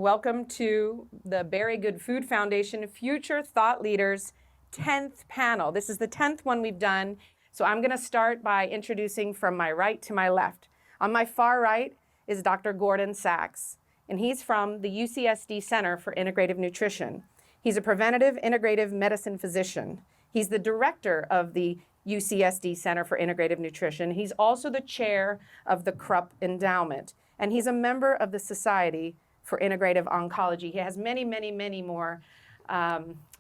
Welcome to the Very Good Food Foundation Future Thought Leaders 10th panel. This is the 10th one we've done. So I'm going to start by introducing from my right to my left. On my far right is Dr. Gordon Sachs, and he's from the UCSD Center for Integrative Nutrition. He's a preventative integrative medicine physician. He's the director of the UCSD Center for Integrative Nutrition. He's also the chair of the Krupp Endowment, and he's a member of the Society for Integrative Oncology. He has many, many, many more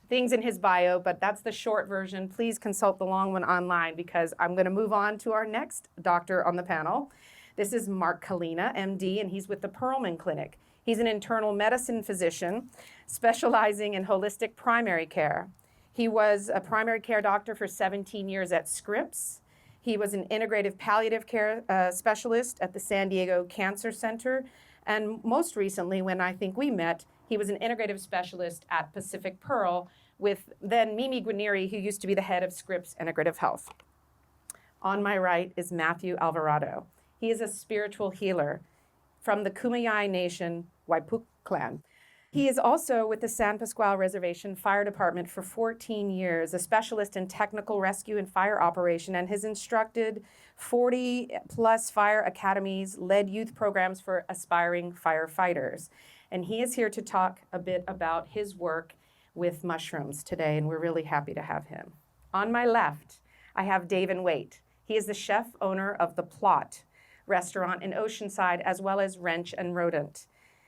things in his bio, but that's the short version. Please consult the long one online because I'm going to move on to our next doctor on the panel. This is Kalina Md, and he's with the Perelman Clinic. He's an internal medicine physician specializing in holistic primary care. He was a primary care doctor for 17 years at Scripps. He was an integrative palliative care specialist at the San Diego Cancer Center. And most recently, when I think we met, he was an integrative specialist at Pacific Pearl with then Mimi Guarneri, who used to be the head of Scripps Integrative Health. On my right is Matthew Alvarado. He is a spiritual healer from the Kumeyaay Nation Waipuk clan. He is also with the San Pasqual Reservation Fire Department for 14 years, a specialist in technical rescue and fire operation, and has instructed 40-plus fire academies, led youth programs for aspiring firefighters. And he is here to talk a bit about his work with mushrooms today, and we're really happy to have him. On my left, I have David Waite. He is the chef owner of The Plot restaurant in Oceanside, as well as Wrench and Rodent.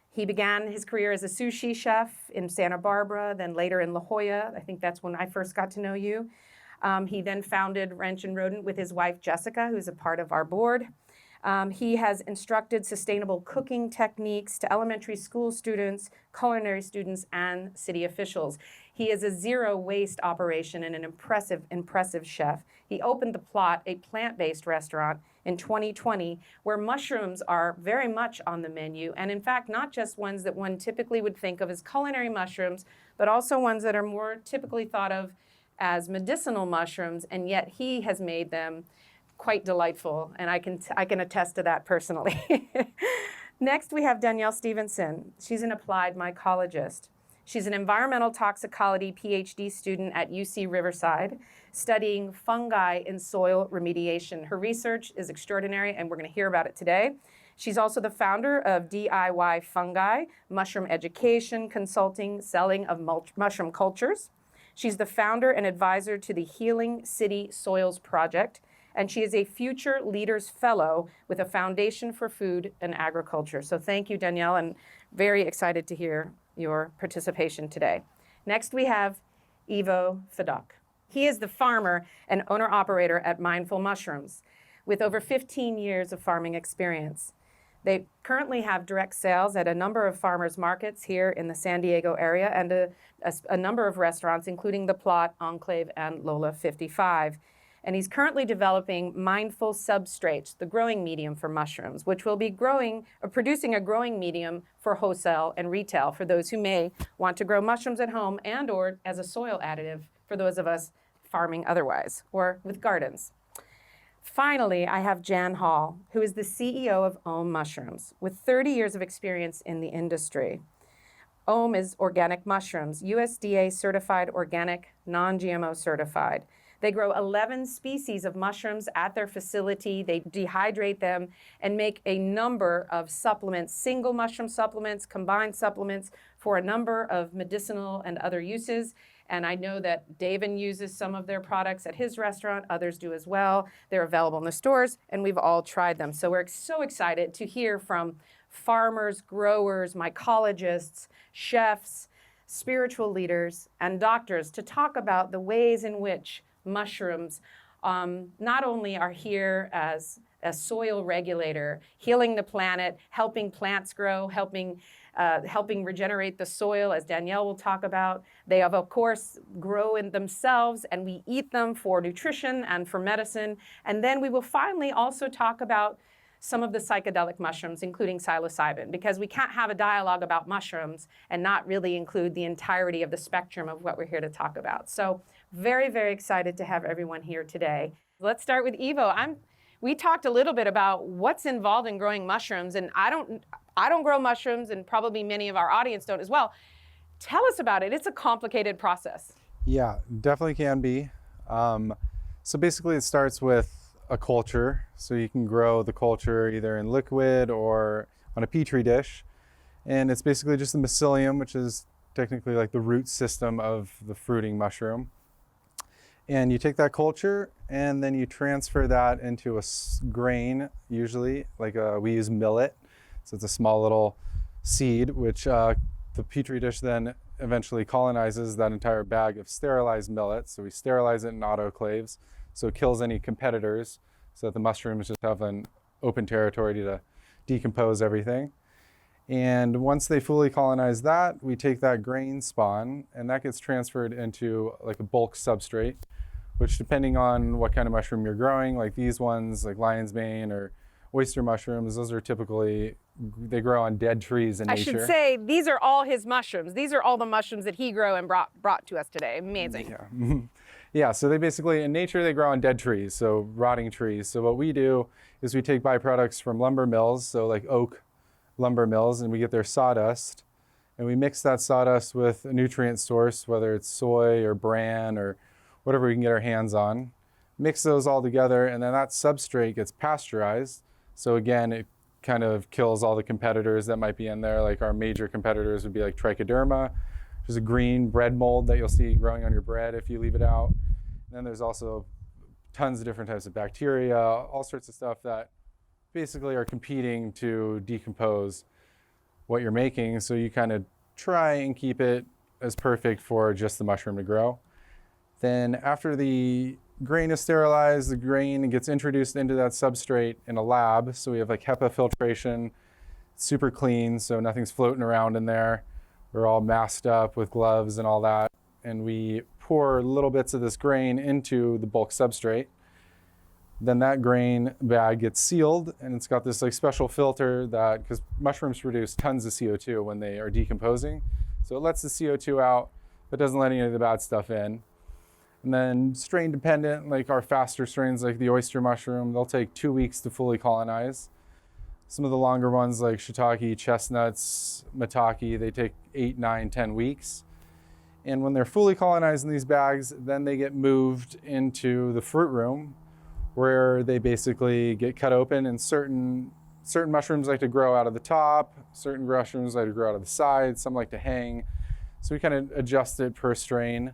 He began his career as a sushi chef in Santa Barbara, then later in La Jolla. I think that's when I first got to know you. He then founded Wrench and Rodent with his wife, Jessica, who's a part of our board. He has instructed sustainable cooking techniques to elementary school students, culinary students, and city officials. He is a zero-waste operation and an impressive chef. He opened The Plot, a plant-based restaurant, in 2020, where mushrooms are very much on the menu, and in fact, not just ones that one typically would think of as culinary mushrooms, but also ones that are more typically thought of as medicinal mushrooms, and yet he has made them quite delightful, and I can attest to that personally. Next, we have Danielle Stevenson. She's an applied mycologist. She's an environmental toxicology PhD student at UC Riverside, studying fungi in soil remediation. Her research is extraordinary, and we're going to hear about it today. She's also the founder of DIY Fungi, mushroom education, consulting, selling of mushroom cultures. She's the founder and advisor to the Healing City Soils Project, and she is a Future Leaders Fellow with a Foundation for Food and Agriculture. So thank you, Danielle, and very excited to hear your participation today. Next, we have Evo Fidok. He is the farmer and owner-operator at Mindful Mushrooms with over 15 years of farming experience. They currently have direct sales at a number of farmers markets here in the San Diego area and a number of restaurants, including The Plot, Enclave, and Lola 55. And he's currently developing Mindful Substrates, the growing medium for mushrooms, which will be producing a growing medium for wholesale and retail for those who may want to grow mushrooms at home and or as a soil additive for those of us farming otherwise or with gardens. Finally, I have Jan Hall, who is the CEO of Ohm Mushrooms with 30 years of experience in the industry. Ohm is organic mushrooms, USDA certified organic, non-GMO certified. They grow 11 species of mushrooms at their facility. They dehydrate them and make a number of supplements, single mushroom supplements, combined supplements for a number of medicinal and other uses. And I know that David uses some of their products at his restaurant. Others do as well. They're available in the stores, and we've all tried them. So we're so excited to hear from farmers, growers, mycologists, chefs, spiritual leaders, and doctors to talk about the ways in which mushrooms not only are here as a soil regulator, healing the planet, helping plants grow, helping regenerate the soil, as Danielle will talk about. They have, of course, grow in themselves, and we eat them for nutrition and for medicine. And then we will finally also talk about some of the psychedelic mushrooms, including psilocybin, because we can't have a dialogue about mushrooms and not really include the entirety of the spectrum of what we're here to talk about. So very, very excited to have everyone here today. Let's start with Evo. We talked a little bit about what's involved in growing mushrooms, and I don't grow mushrooms, and probably many of our audience don't as well. Tell us about it. It's a complicated process. Yeah, definitely can be. So basically it starts with a culture. So you can grow the culture either in liquid or on a petri dish. And it's basically just the mycelium, which is technically like the root system of the fruiting mushroom. And you take that culture and then you transfer that into a grain, usually, like we use millet. So it's a small little seed, which the petri dish then eventually colonizes that entire bag of sterilized millet. So we sterilize it in autoclaves, so it kills any competitors, so that the mushrooms just have an open territory to decompose everything. And once they fully colonize that, we take that grain spawn and that gets transferred into like a bulk substrate, which depending on what kind of mushroom you're growing, like these ones, like lion's mane or oyster mushrooms, those are typically, they grow on dead trees in nature. I should say, these are all his mushrooms. These are all the mushrooms that he grew and brought to us today. Amazing. Yeah. Yeah, so they basically, in nature, they grow on dead trees, so rotting trees. So what we do is we take byproducts from lumber mills, so like oak lumber mills, and we get their sawdust, and we mix that sawdust with a nutrient source, whether it's soy or bran or whatever we can get our hands on. Mix those all together, and then that substrate gets pasteurized. So again, it kind of kills all the competitors that might be in there. Like our major competitors would be like trichoderma, which is a green bread mold that you'll see growing on your bread if you leave it out. And then there's also tons of different types of bacteria, all sorts of stuff that basically are competing to decompose what you're making. So you kind of try and keep it as perfect for just the mushroom to grow. Then after the grain is sterilized, the grain gets introduced into that substrate in a lab. So we have like HEPA filtration, super clean, so nothing's floating around in there. We're all masked up with gloves and all that. And we pour little bits of this grain into the bulk substrate. Then that grain bag gets sealed, and it's got this like special filter that, because mushrooms produce tons of CO2 when they are decomposing. So it lets the CO2 out, but doesn't let any of the bad stuff in. And then strain dependent, like our faster strains like the oyster mushroom, they'll take 2 weeks to fully colonize. Some of the longer ones like shiitake, chestnuts, maitake, they take 8, 9, 10 weeks. And when they're fully colonized in these bags, then they get moved into the fruit room, where they basically get cut open, and certain mushrooms like to grow out of the top, certain mushrooms like to grow out of the sides, some like to hang. So we kind of adjust it per strain.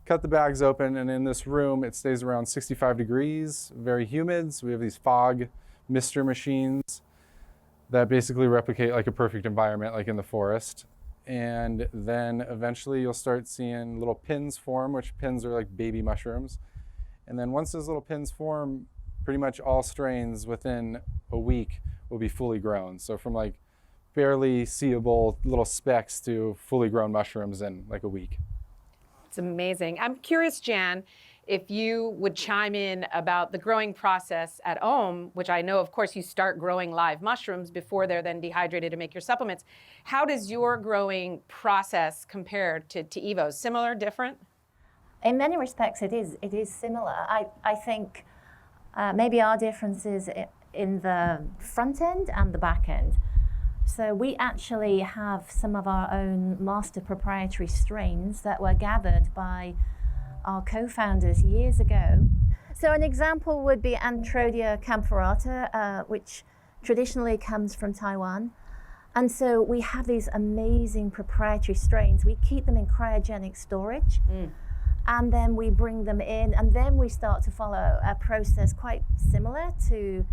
Cut the bags open, and in this room, it stays around 65 degrees, very humid. So we have these fog mister machines that basically replicate like a perfect environment, like in the forest. And then eventually you'll start seeing little pins form, which pins are like baby mushrooms. And then once those little pins form, pretty much all strains within a week will be fully grown. So from like barely seeable little specks to fully grown mushrooms in like a week. It's amazing. I'm curious, Jan, if you would chime in about the growing process at Om, which I know, of course, you start growing live mushrooms before they're then dehydrated to make your supplements. How does your growing process compare to Evo's? Similar, different? In many respects, it is similar. I think maybe our difference is in the front end and the back end. So we actually have some of our own master proprietary strains that were gathered by our co-founders years ago. So an example would be Antrodia camphorata, which traditionally comes from Taiwan. And so we have these amazing proprietary strains. We keep them in cryogenic storage. And then we bring them in, and then we start to follow a process quite similar to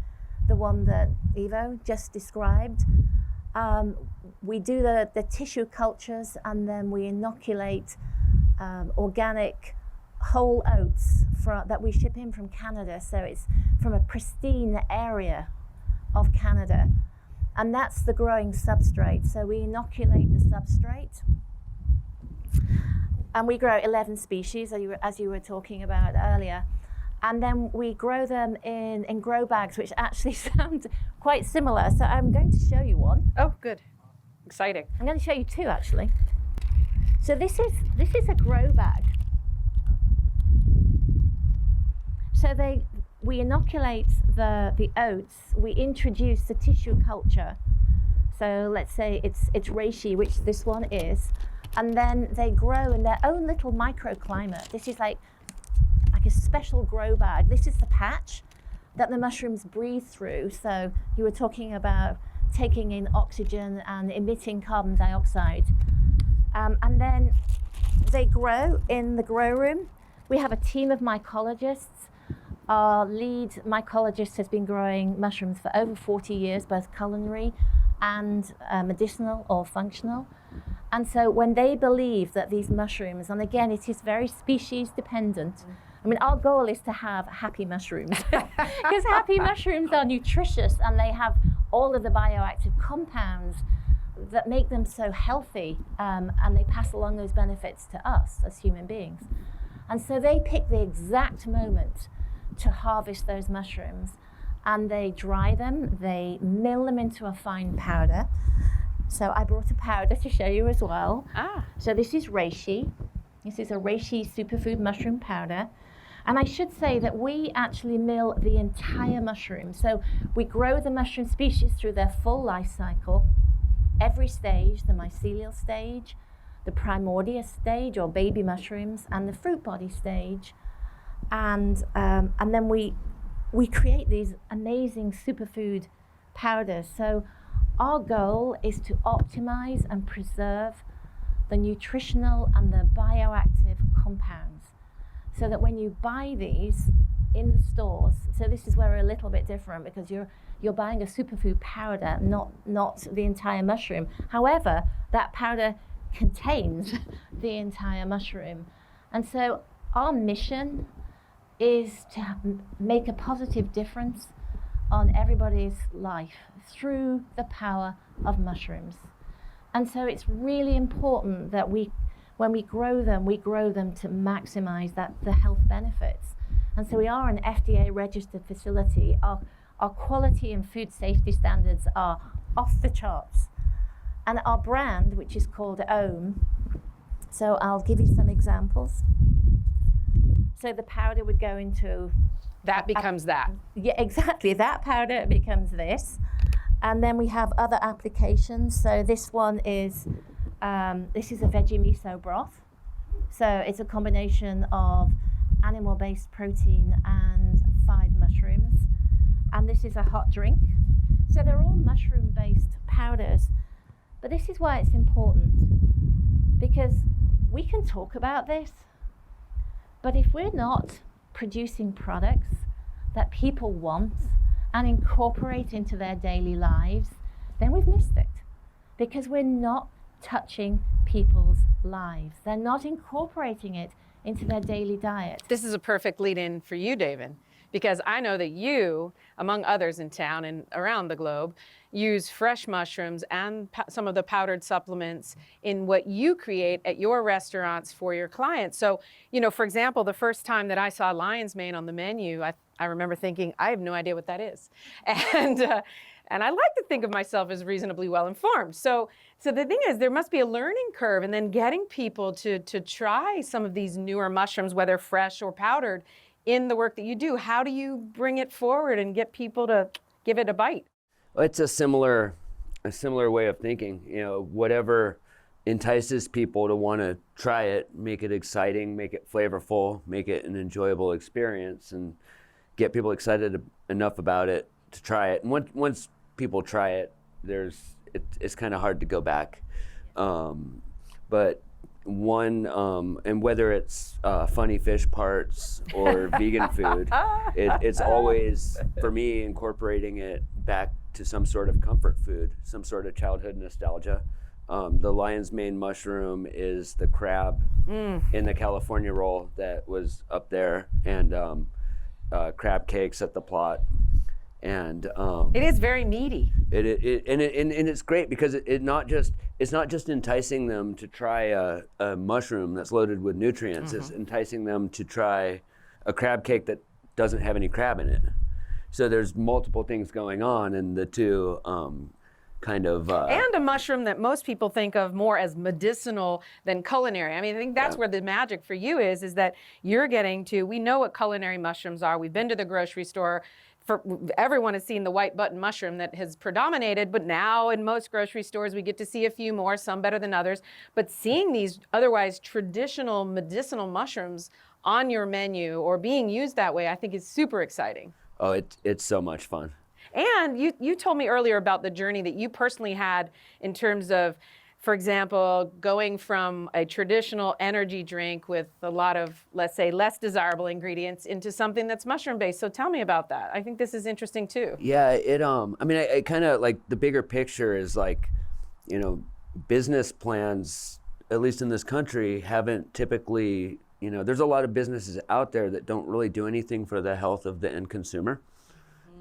the one that Evo just described. We do the tissue cultures, and then we inoculate organic whole oats that we ship in from Canada. So it's from a pristine area of Canada. And that's the growing substrate. So we inoculate the substrate. And we grow 11 species, as you were talking about earlier. And then we grow them in grow bags, which actually sound quite similar. So I'm going to show you one. Oh, good. Exciting. I'm going to show you two, actually. So this is a grow bag. So we inoculate the oats. We introduce the tissue culture. So let's say it's reishi, which this one is, and then they grow in their own little microclimate. This is like a special grow bag. This is the patch that the mushrooms breathe through. So you were talking about taking in oxygen and emitting carbon dioxide. And then they grow in the grow room. We have a team of mycologists. Our lead mycologist has been growing mushrooms for over 40 years, both culinary and medicinal or functional. And so when they believe that these mushrooms, and again, it is very species dependent. I mean, our goal is to have happy mushrooms because happy mushrooms are nutritious and they have all of the bioactive compounds that make them so healthy, and they pass along those benefits to us as human beings. And so they pick the exact moment to harvest those mushrooms, and they dry them, they mill them into a fine powder. So I brought a powder to show you as well. So this is reishi. This is a reishi superfood mushroom powder. And I should say that we actually mill the entire mushroom. So we grow the mushroom species through their full life cycle. Every stage, the mycelial stage, the primordial stage or baby mushrooms, and the fruit body stage. And then we create these amazing superfood powders. So our goal is to optimize and preserve the nutritional and the bioactive compounds so that when you buy these in the stores, so this is where we're a little bit different because you're buying a superfood powder, not the entire mushroom. However, that powder contains the entire mushroom. And so our mission is to make a positive difference on everybody's life through the power of mushrooms. And so it's really important that when we grow them to maximize the health benefits. And so we are an FDA registered facility. Our quality and food safety standards are off the charts. And our brand, which is called Om, so I'll give you some examples. So the powder would go into... That becomes that. Yeah, exactly. That powder becomes this. And then we have other applications. So this one is, this is a veggie miso broth. So it's a combination of animal-based protein and 5 mushrooms. And this is a hot drink. So they're all mushroom-based powders. But this is why it's important, because we can talk about this, but if we're not producing products that people want and incorporate into their daily lives, then we've missed it, because we're not touching people's lives. They're not incorporating it into their daily diet. This is a perfect lead-in for you, David, because I know that you, among others in town and around the globe, use fresh mushrooms and some of the powdered supplements in what you create at your restaurants for your clients. So, for example, the first time that I saw lion's mane on the menu, I remember thinking, I have no idea what that is. And I like to think of myself as reasonably well informed. So the thing is, there must be a learning curve, and then getting people to try some of these newer mushrooms, whether fresh or powdered, in the work that you do. How do you bring it forward and get people to give it a bite? Well, it's a similar way of thinking. Whatever entices people to want to try it, make it exciting, make it flavorful, make it an enjoyable experience, and get people excited enough about it to try it. And once people try it, it's kind of hard to go back. But and whether it's funny fish parts or vegan food, it's always, for me, incorporating it back to some sort of comfort food, some sort of childhood nostalgia. The lion's mane mushroom is the crab in the California roll that was up there, and crab cakes at the plot. And it is very meaty. And it's great because it's not just enticing them to try a mushroom that's loaded with nutrients. It's enticing them to try a crab cake that doesn't have any crab in it. So there's multiple things going on, and the two kind of... and a mushroom that most people think of more as medicinal than culinary. I mean, I think that's where the magic for you is that you're getting to, we know what culinary mushrooms are. We've been to the grocery store everyone has seen the white button mushroom that has predominated, but now in most grocery stores we get to see a few more, some better than others. But seeing these otherwise traditional medicinal mushrooms on your menu or being used that way, I think is super exciting. Oh, it's so much fun. And you told me earlier about the journey that you personally had in terms of, for example, going from a traditional energy drink with a lot of, let's say, less desirable ingredients into something that's mushroom-based. So tell me about that. I think this is interesting too. Yeah, I mean, I kind of like the bigger picture is like, business plans, at least in this country, haven't typically, there's a lot of businesses out there that don't really do anything for the health of the end consumer.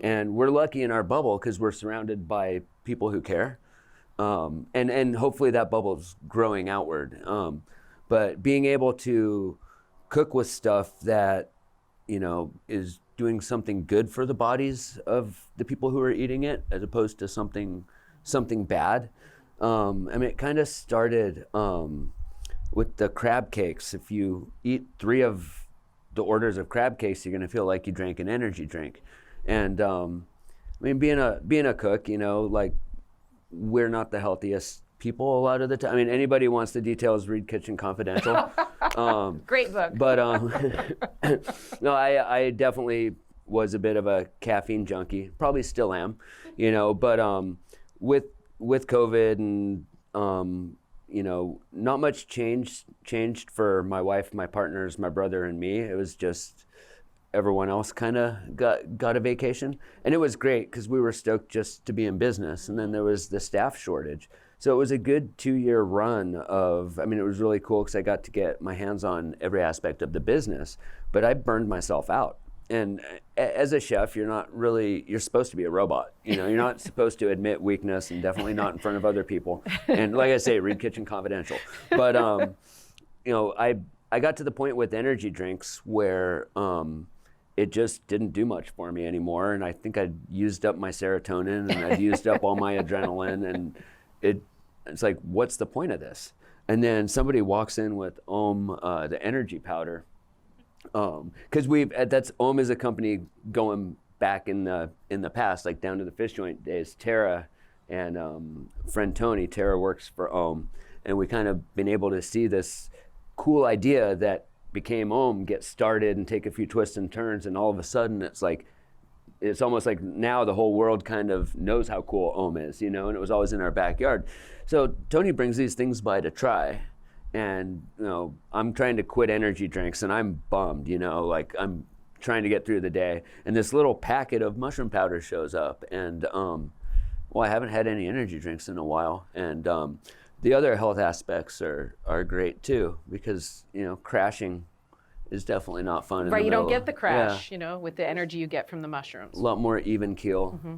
And we're lucky in our bubble because we're surrounded by people who care. And hopefully that bubble's growing outward. But being able to cook with stuff that, is doing something good for the bodies of the people who are eating it, as opposed to something bad. I mean, it kind of started with the crab cakes. If you eat 3 of the orders of crab cakes, you're gonna feel like you drank an energy drink. And I mean, being a cook, like, we're not the healthiest people a lot of the time. I mean, anybody who wants the details, read Kitchen Confidential. Great book. But no, I definitely was a bit of a caffeine junkie. Probably still am, But with COVID and not much changed for my wife, my partners, my brother, and me. It was just everyone else kind of got a vacation, and it was great because we were stoked just to be in business. And then there was the staff shortage, so it was a good 2-year run of. I mean, it was really cool because I got to get my hands on every aspect of the business, but I burned myself out. And as a chef, you're supposed to be a robot. You're not supposed to admit weakness, and definitely not in front of other people. And like I say, read Kitchen Confidential. But I got to the point with energy drinks where it just didn't do much for me anymore. And I think I'd used up my serotonin, and I'd used up all my adrenaline, and it's like, what's the point of this? And then somebody walks in with the energy powder. Because Om is a company going back in the past, like down to the fish joint days. Tara and friend Tony, Tara works for Om, and we kind of been able to see this cool idea that became Om get started and take a few twists and turns, and all of a sudden it's almost like now the whole world kind of knows how cool Om is, and it was always in our backyard. So Tony brings these things by to try. And, I'm trying to quit energy drinks, and I'm bummed, like I'm trying to get through the day. And this little packet of mushroom powder shows up. And, I haven't had any energy drinks in a while. And the other health aspects are great too, because, crashing is definitely not fun. Right, you don't get the Yeah. crash, with the energy you get from the mushrooms. A lot more even keel. Mm-hmm.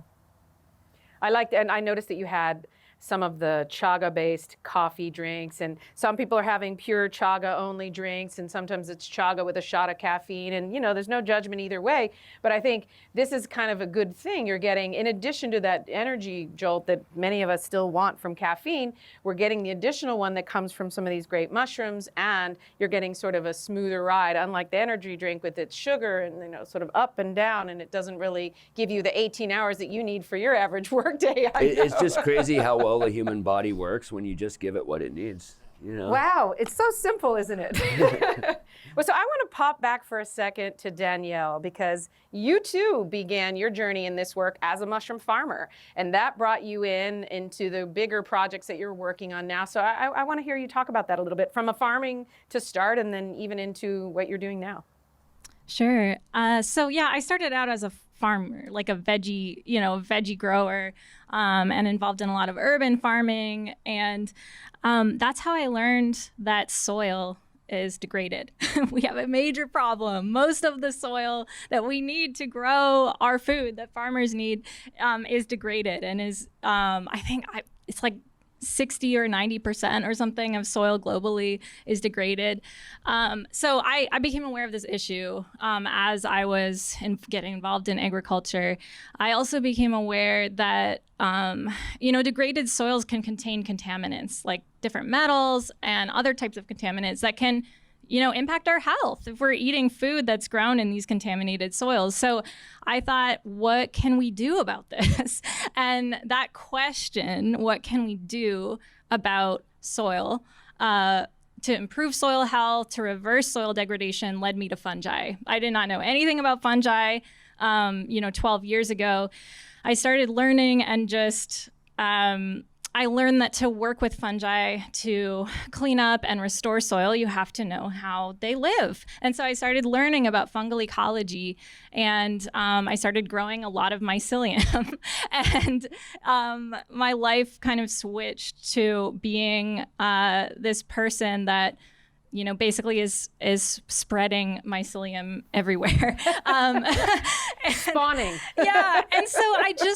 And I noticed that you had some of the chaga-based coffee drinks, and some people are having pure chaga-only drinks, and sometimes it's chaga with a shot of caffeine, and there's no judgment either way. But I think this is kind of a good thing. You're getting, in addition to that energy jolt that many of us still want from caffeine, we're getting the additional one that comes from some of these great mushrooms, and you're getting sort of a smoother ride, unlike the energy drink with its sugar and sort of up and down, and it doesn't really give you the 18 hours that you need for your average workday. It's just crazy how well the human body works when you just give it what it needs. Wow, it's so simple, isn't it? Well, so I want to pop back for a second to Danielle, because you too began your journey in this work as a mushroom farmer, and that brought you into the bigger projects that you're working on now. So I want to hear you talk about that a little bit, from a farming to start, and then even into what you're doing now. Sure. So yeah, I started out as a farmer, like a veggie grower, and involved in a lot of urban farming. And that's how I learned that soil is degraded. We have a major problem. Most of the soil that we need to grow our food, that farmers need, is degraded, and is, it's like 60 or 90% or something of soil globally is degraded. So I became aware of this issue as I was getting involved in agriculture. I also became aware that degraded soils can contain contaminants like different metals and other types of contaminants that can impact our health if we're eating food that's grown in these contaminated soils. So I thought, what can we do about this? And that question, what can we do about soil to improve soil health, to reverse soil degradation, led me to fungi. I did not know anything about fungi. 12 years ago, I started learning and just I learned that to work with fungi to clean up and restore soil, you have to know how they live. And so I started learning about fungal ecology, and I started growing a lot of mycelium. And my life kind of switched to being this person that basically is spreading mycelium everywhere. Spawning. Yeah. And so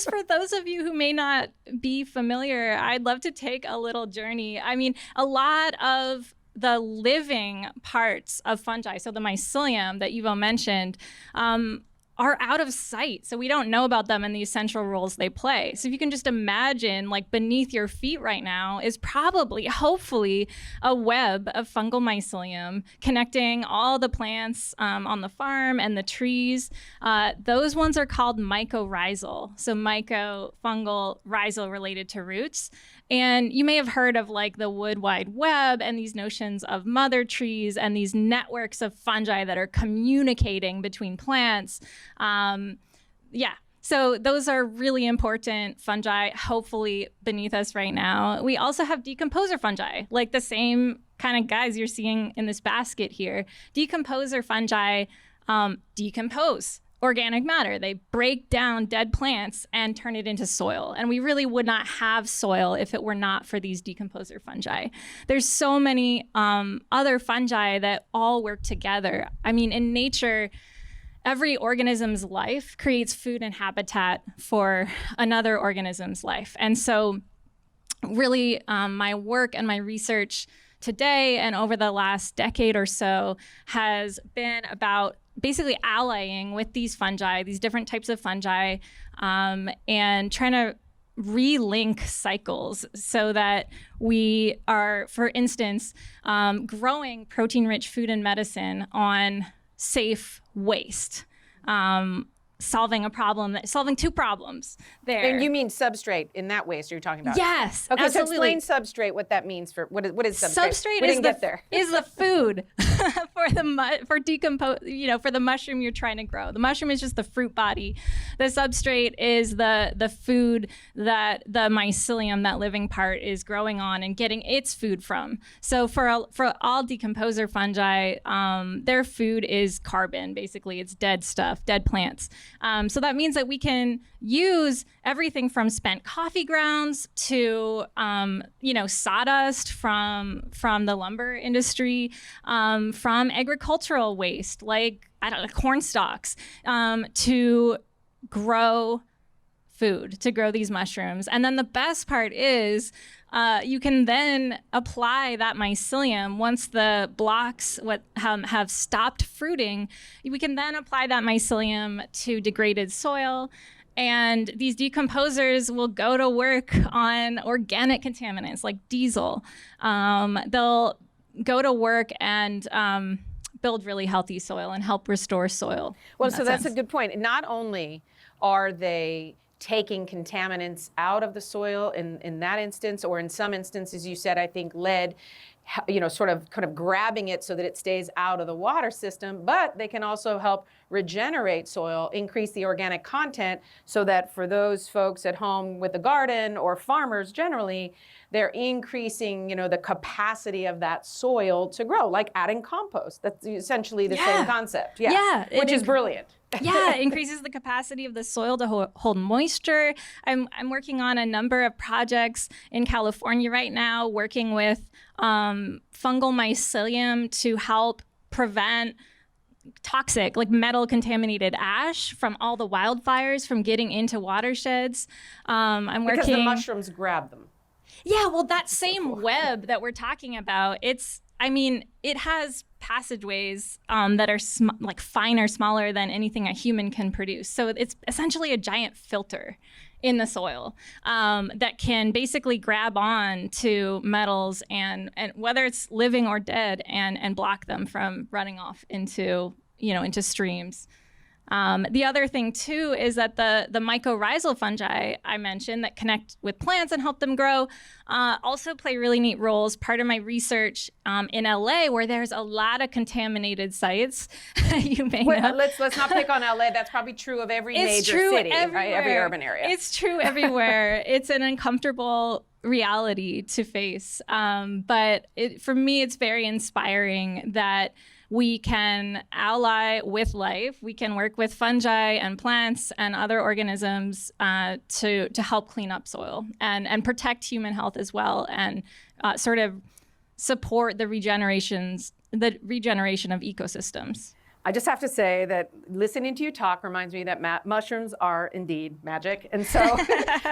for those of you who may not be familiar, I'd love to take a little journey. I mean, a lot of the living parts of fungi, so the mycelium that Evo mentioned, are out of sight. So we don't know about them and the essential roles they play. So if you can just imagine, like beneath your feet right now is probably, hopefully, a web of fungal mycelium connecting all the plants on the farm and the trees. Those ones are called mycorrhizal. So myco, fungal, rhizal related to roots. And you may have heard of like the wood wide web and these notions of mother trees and these networks of fungi that are communicating between plants. So those are really important fungi, hopefully beneath us right now. We also have decomposer fungi, like the same kind of guys you're seeing in this basket here. Decomposer fungi decompose organic matter. They break down dead plants and turn it into soil. And we really would not have soil if it were not for these decomposer fungi. There's so many other fungi that all work together. I mean, in nature, every organism's life creates food and habitat for another organism's life. And so really my work and my research today and over the last decade or so has been about basically allying with these fungi, these different types of fungi, and trying to relink cycles so that we are, for instance, growing protein-rich food and medicine on safe waste, solving two problems there. And you mean substrate in that waste you're talking about? Yes, Okay, absolutely. so explain substrate, what that means for, what is substrate? Substrate We is didn't get there. is the food for the mushroom you're trying to grow. The mushroom is just the fruit body. The substrate is the food that the mycelium, that living part, is growing on and getting its food from. So for all decomposer fungi, their food is carbon. Basically, it's dead stuff, dead plants. So that means that we can use everything from spent coffee grounds to, sawdust from the lumber industry, from agricultural waste, like, corn stalks, to grow food, to grow these mushrooms. And then the best part is you can then apply that mycelium once the blocks have stopped fruiting. We can then apply that mycelium to degraded soil, and these decomposers will go to work on organic contaminants like diesel. They'll go to work and build really healthy soil and help restore soil. Well, so that's a good point. Not only are they taking contaminants out of the soil in that instance, or in some instances, you said, I think, lead, sort of kind of grabbing it so that it stays out of the water system, but they can also help regenerate soil, increase the organic content, so that for those folks at home with a garden or farmers generally, they're increasing, the capacity of that soil to grow, like adding compost. That's essentially the same concept. Yeah. Which is brilliant. Yeah, it increases the capacity of the soil to hold moisture. I'm working on a number of projects in California right now, working with fungal mycelium to help prevent toxic, like metal contaminated ash from all the wildfires from getting into watersheds. I'm working because the mushrooms grab them. Yeah, well, that same web that we're talking about, it has passageways that are finer, smaller than anything a human can produce. So it's essentially a giant filter in the soil that can basically grab on to metals and whether it's living or dead and block them from running off into streams. The other thing too is that the mycorrhizal fungi I mentioned that connect with plants and help them grow also play really neat roles. Part of my research in LA, where there's a lot of contaminated sites, you may know. Let's not pick on LA. That's probably true of every major city, right? Every urban area. It's true everywhere. It's an uncomfortable reality to face, but for me, it's very inspiring that we can ally with life. We can work with fungi and plants and other organisms to help clean up soil and protect human health as well, and sort of support the regeneration of ecosystems. I just have to say that listening to you talk reminds me that mushrooms are indeed magic. And so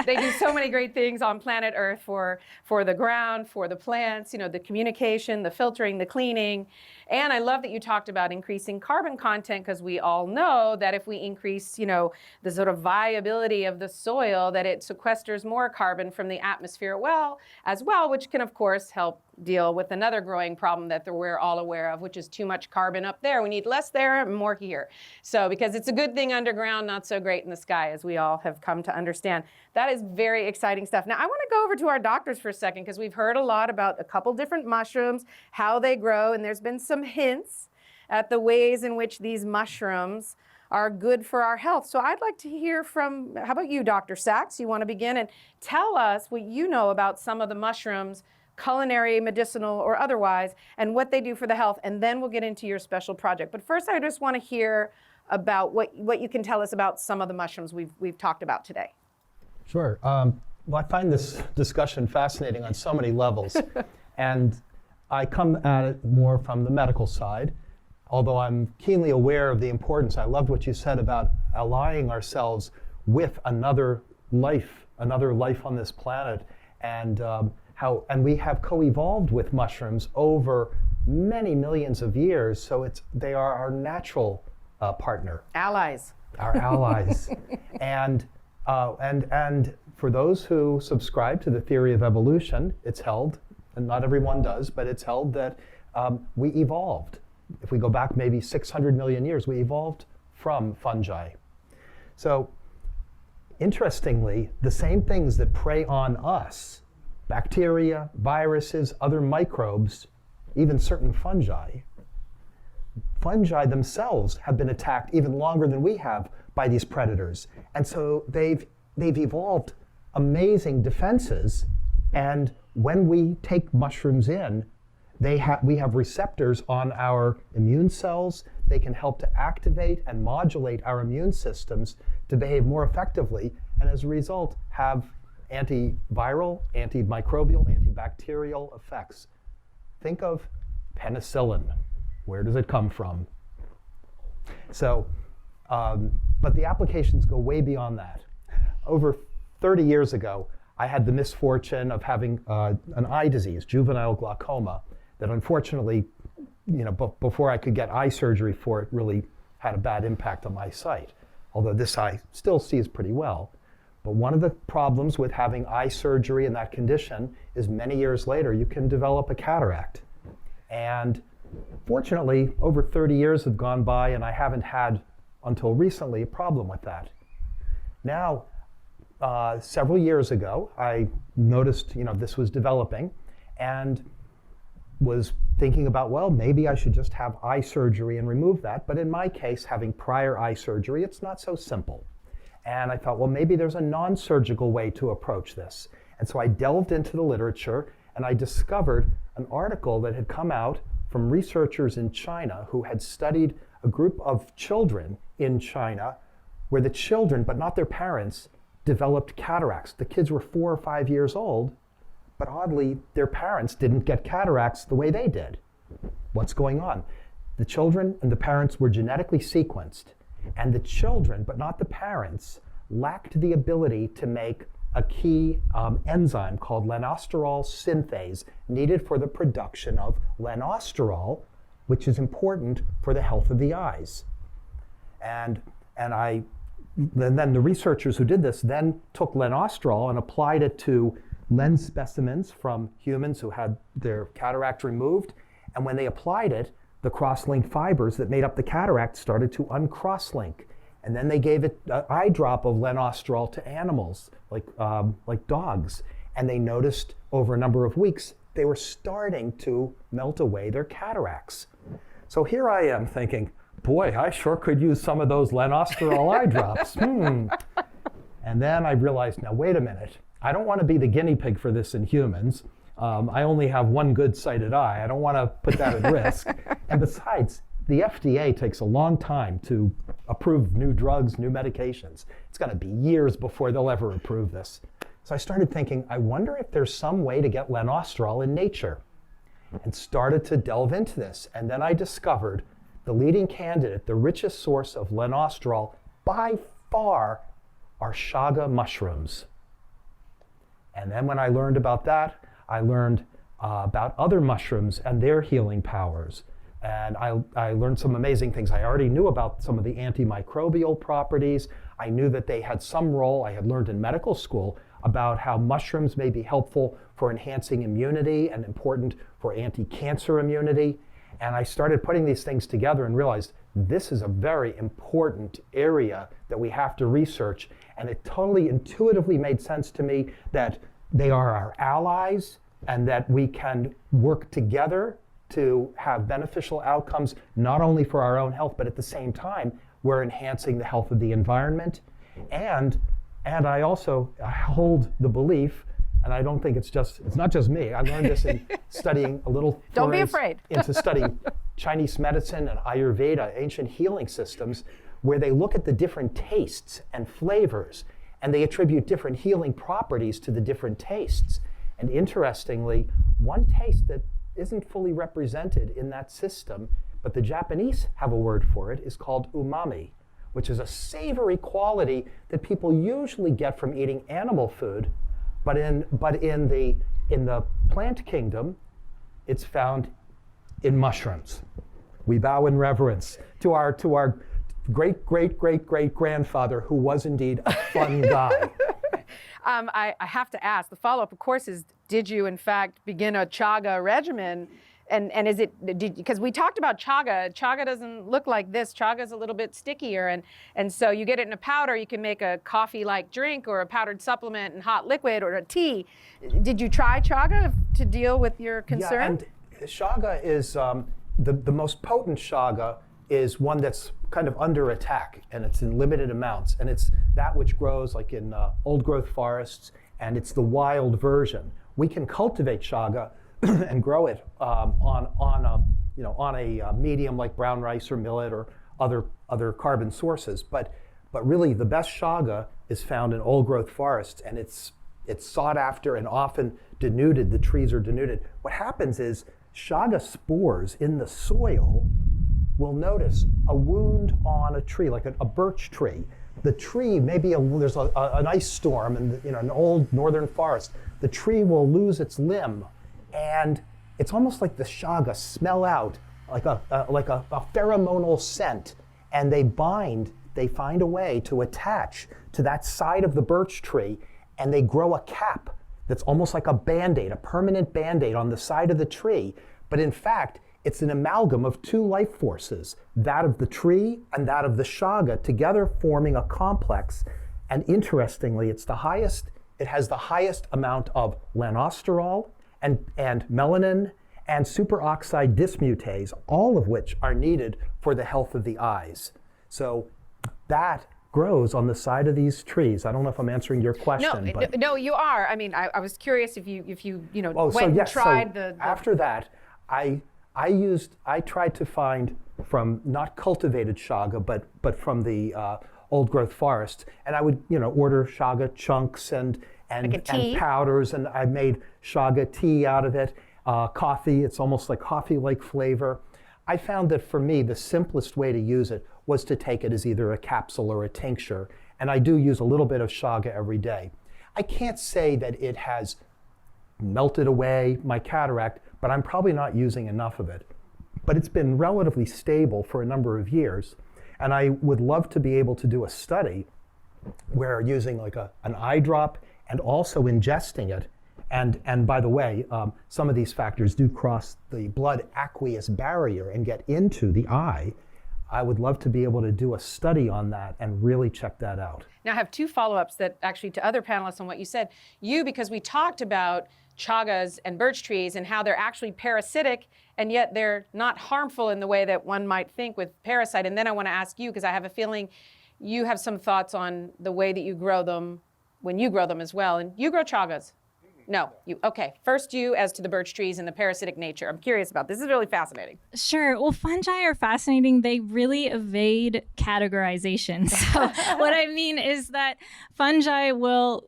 they do so many great things on planet Earth for the ground, for the plants, the communication, the filtering, the cleaning. And I love that you talked about increasing carbon content, because we all know that if we increase, the sort of viability of the soil, that it sequesters more carbon from the atmosphere as well, which can, of course, help deal with another growing problem that we're all aware of, which is too much carbon up there. We need less there and more here. So because it's a good thing underground, not so great in the sky, as we all have come to understand. That is very exciting stuff. Now, I want to go over to our doctors for a second, because we've heard a lot about a couple different mushrooms, how they grow, and there's been some hints at the ways in which these mushrooms are good for our health. So I'd like to hear from, how about you, Dr. Sachs? You want to begin and tell us what you know about some of the mushrooms, culinary, medicinal, or otherwise, and what they do for the health, and then we'll get into your special project. But first, I just want to hear about what you can tell us about some of the mushrooms we've talked about today. Sure. Well, I find this discussion fascinating on so many levels, and I come at it more from the medical side, although I'm keenly aware of the importance. I loved what you said about allying ourselves with another life on this planet, and we have co-evolved with mushrooms over many millions of years, so they are our natural partner. Allies. Our allies. And for those who subscribe to the theory of evolution, it's held, and not everyone does, but it's held that we evolved. If we go back maybe 600 million years, we evolved from fungi. So interestingly, the same things that prey on us, bacteria, viruses, other microbes, even certain fungi themselves have been attacked even longer than we have by these predators. And so they've evolved amazing defenses. And when we take mushrooms in, we have receptors on our immune cells. They can help to activate and modulate our immune systems to behave more effectively, and as a result have antiviral, antimicrobial, antibacterial effects. Think of penicillin. Where does it come from? So, but the applications go way beyond that. Over 30 years ago, I had the misfortune of having an eye disease, juvenile glaucoma, that unfortunately, before I could get eye surgery for it, really had a bad impact on my sight. Although this eye still sees pretty well. But one of the problems with having eye surgery in that condition is many years later, you can develop a cataract. And fortunately, over 30 years have gone by, and I haven't had, until recently, a problem with that. Now, several years ago, I noticed, this was developing, and was thinking about, well, maybe I should just have eye surgery and remove that. But in my case, having prior eye surgery, it's not so simple. And I thought, well, maybe there's a non-surgical way to approach this. And so I delved into the literature, and I discovered an article that had come out from researchers in China who had studied a group of children in China where the children, but not their parents, developed cataracts. The kids were 4 or 5 years old, but oddly, their parents didn't get cataracts the way they did. What's going on? The children and the parents were genetically sequenced, and the children, but not the parents, lacked the ability to make a key enzyme called lanosterol synthase needed for the production of lanosterol, which is important for the health of the eyes. And I then the researchers who did this then took lenostrol and applied it to lens specimens from humans who had their cataract removed. And when they applied it, the cross-linked fibers that made up the cataract started to uncross-link. And then they gave it an eye drop of lenostrol to animals, like dogs. And they noticed over a number of weeks, they were starting to melt away their cataracts. So here I am thinking, boy, I sure could use some of those lenostrol eye drops. And then I realized, now wait a minute. I don't want to be the guinea pig for this in humans. I only have one good-sighted eye. I don't want to put that at risk. And besides, the FDA takes a long time to approve new drugs, new medications. It's going to be years before they'll ever approve this. So I started thinking, I wonder if there's some way to get lenostrol in nature, and started to delve into this. And then I discovered the leading candidate, the richest source of lenostrol by far, are chaga mushrooms. And then when I learned about that, I learned about other mushrooms and their healing powers. And I learned some amazing things. I already knew about some of the antimicrobial properties. I knew that they had some role. I had learned in medical school about how mushrooms may be helpful for enhancing immunity and important for anti-cancer immunity. And I started putting these things together and realized this is a very important area that we have to research. And it totally intuitively made sense to me that they are our allies and that we can work together to have beneficial outcomes, not only for our own health, but at the same time, we're enhancing the health of the environment. And I also hold the belief, and I don't think it's not just me. I learned this in studying a little Don't be afraid. into studying Chinese medicine and Ayurveda, ancient healing systems, where they look at the different tastes and flavors, and they attribute different healing properties to the different tastes. And interestingly, one taste that isn't fully represented in that system, but the Japanese have a word for it, is called umami, which is a savory quality that people usually get from eating animal food, but in the plant kingdom, it's found in mushrooms. We bow in reverence to our great-great-great-great-grandfather, who was indeed a fun guy. I have to ask, the follow-up, of course, is did you, in fact, begin a chaga regimen? And is it, because we talked about chaga. Chaga doesn't look like this. Chaga is a little bit stickier. And so you get it in a powder. You can make a coffee-like drink or a powdered supplement and hot liquid or a tea. Did you try chaga to deal with your concern? Yeah, and chaga is, the most potent chaga is one that's kind of under attack, and it's in limited amounts. And it's that which grows like in old growth forests, and it's the wild version. We can cultivate chaga and grow it on a medium like brown rice or millet or other carbon sources. But really, the best chaga is found in old growth forests, and it's sought after and often denuded. The trees are denuded. What happens is chaga spores in the soil will notice a wound on a tree, like a birch tree. The tree, there's an ice storm in an old northern forest. The tree will lose its limb, and it's almost like the chaga smell out like a pheromonal scent, and they find a way to attach to that side of the birch tree, and they grow a cap that's almost like a Band-Aid, a permanent Band-Aid on the side of the tree. But in fact, it's an amalgam of two life forces, that of the tree and that of the chaga, together forming a complex. And interestingly, it has the highest amount of lenosterol and melanin and superoxide dismutase, all of which are needed for the health of the eyes. So that grows on the side of these trees. I don't know if I'm answering your question. No, you are. I mean, I was curious if you tried the. After that, I tried to find from not cultivated chaga, but from the old growth forests, and I would order chaga chunks and powders, and I made chaga tea out of it. Coffee, it's almost like coffee-like flavor. I found that for me, the simplest way to use it was to take it as either a capsule or a tincture, and I do use a little bit of chaga every day. I can't say that it has melted away my cataract, but I'm probably not using enough of it. But it's been relatively stable for a number of years, and I would love to be able to do a study we're using like an eye drop and also ingesting it. And by the way, some of these factors do cross the blood aqueous barrier and get into the eye. I would love to be able to do a study on that and really check that out. Now I have two follow-ups that actually to other panelists on what you said. Because we talked about chagas and birch trees and how they're actually parasitic and yet they're not harmful in the way that one might think with parasite. And then I want to ask you, because I have a feeling you have some thoughts on the way that you grow them when you grow them as well. And you grow chagas. No, you, okay. First you as to the birch trees and the parasitic nature. I'm curious about this. This is really fascinating. Sure. Well, fungi are fascinating. They really evade categorization. So what I mean is that fungi will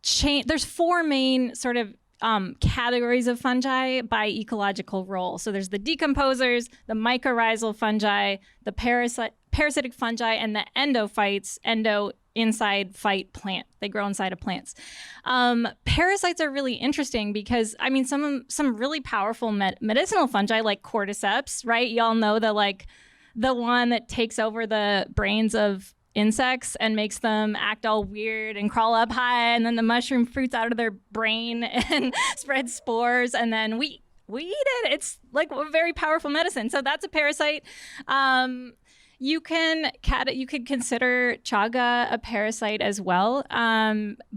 change. There's four main sort of categories of fungi by ecological role. So there's the decomposers, the mycorrhizal fungi, the parasitic fungi, and the endophytes, inside phyte plant. They grow inside of plants. Parasites are really interesting because, I mean, some really powerful medicinal fungi like cordyceps, right? Y'all know the one that takes over the brains of insects and makes them act all weird and crawl up high, and then the mushroom fruits out of their brain and spreads spores, and then we eat it. It's like a very powerful medicine. So that's a parasite. You could consider chaga a parasite as well,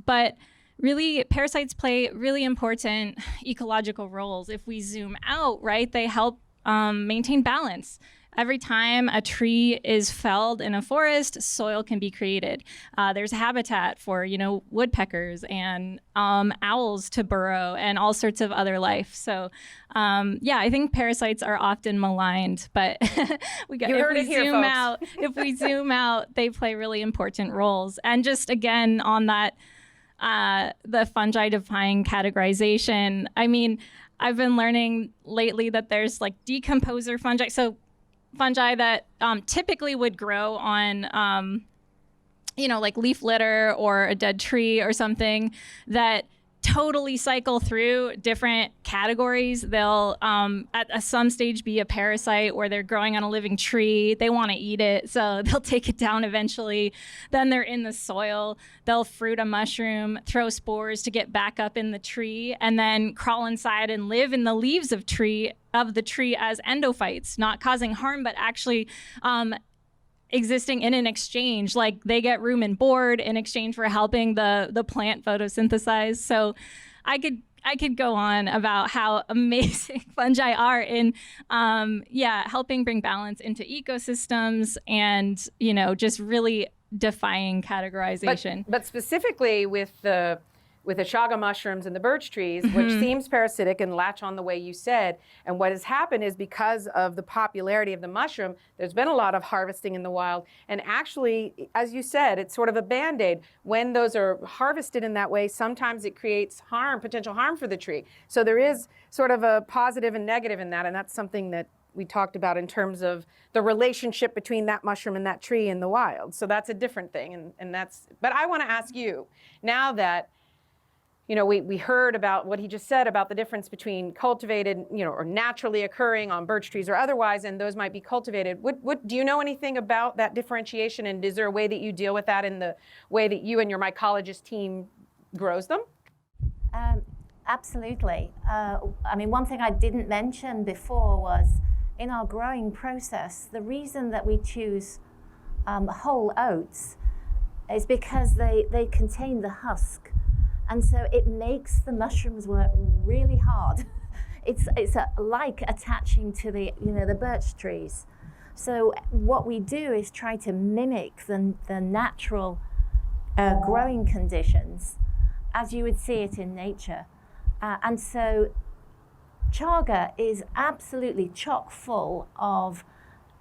but really parasites play really important ecological roles. If we zoom out, right, they help maintain balance. Every time a tree is felled in a forest, soil can be created. There's habitat for, woodpeckers and owls to burrow and all sorts of other life. So, I think parasites are often maligned, but if we zoom out, they play really important roles. And just again on that, the fungi defying categorization. I mean, I've been learning lately that there's like decomposer fungi. So fungi that typically would grow on, like leaf litter or a dead tree or something that totally cycle through different categories. They'll at some stage be a parasite where they're growing on a living tree. They want to eat it, so they'll take it down eventually. Then they're in the soil. They'll fruit a mushroom, throw spores to get back up in the tree, and then crawl inside and live in the leaves of the tree as endophytes, not causing harm, but actually existing in an exchange. Like they get room and board in exchange for helping the plant photosynthesize. So I could go on about how amazing fungi are in helping bring balance into ecosystems and just really defying categorization. But specifically with the chaga mushrooms and the birch trees, which seems parasitic and latch on the way you said. And what has happened is because of the popularity of the mushroom, there's been a lot of harvesting in the wild. And actually, as you said, it's sort of a Band-Aid. When those are harvested in that way, sometimes it creates potential harm for the tree. So there is sort of a positive and negative in that. And that's something that we talked about in terms of the relationship between that mushroom and that tree in the wild. So that's a different thing. But I want to ask you, now that we heard about what he just said about the difference between cultivated, or naturally occurring on birch trees or otherwise, and those might be cultivated. Do you know anything about that differentiation, and is there a way that you deal with that in the way that you and your mycologist team grows them? Absolutely. One thing I didn't mention before was in our growing process, the reason that we choose whole oats is because they contain the husk. And so it makes the mushrooms work really hard. It's like attaching to the birch trees. So what we do is try to mimic the natural growing conditions as you would see it in nature. And so chaga is absolutely chock full of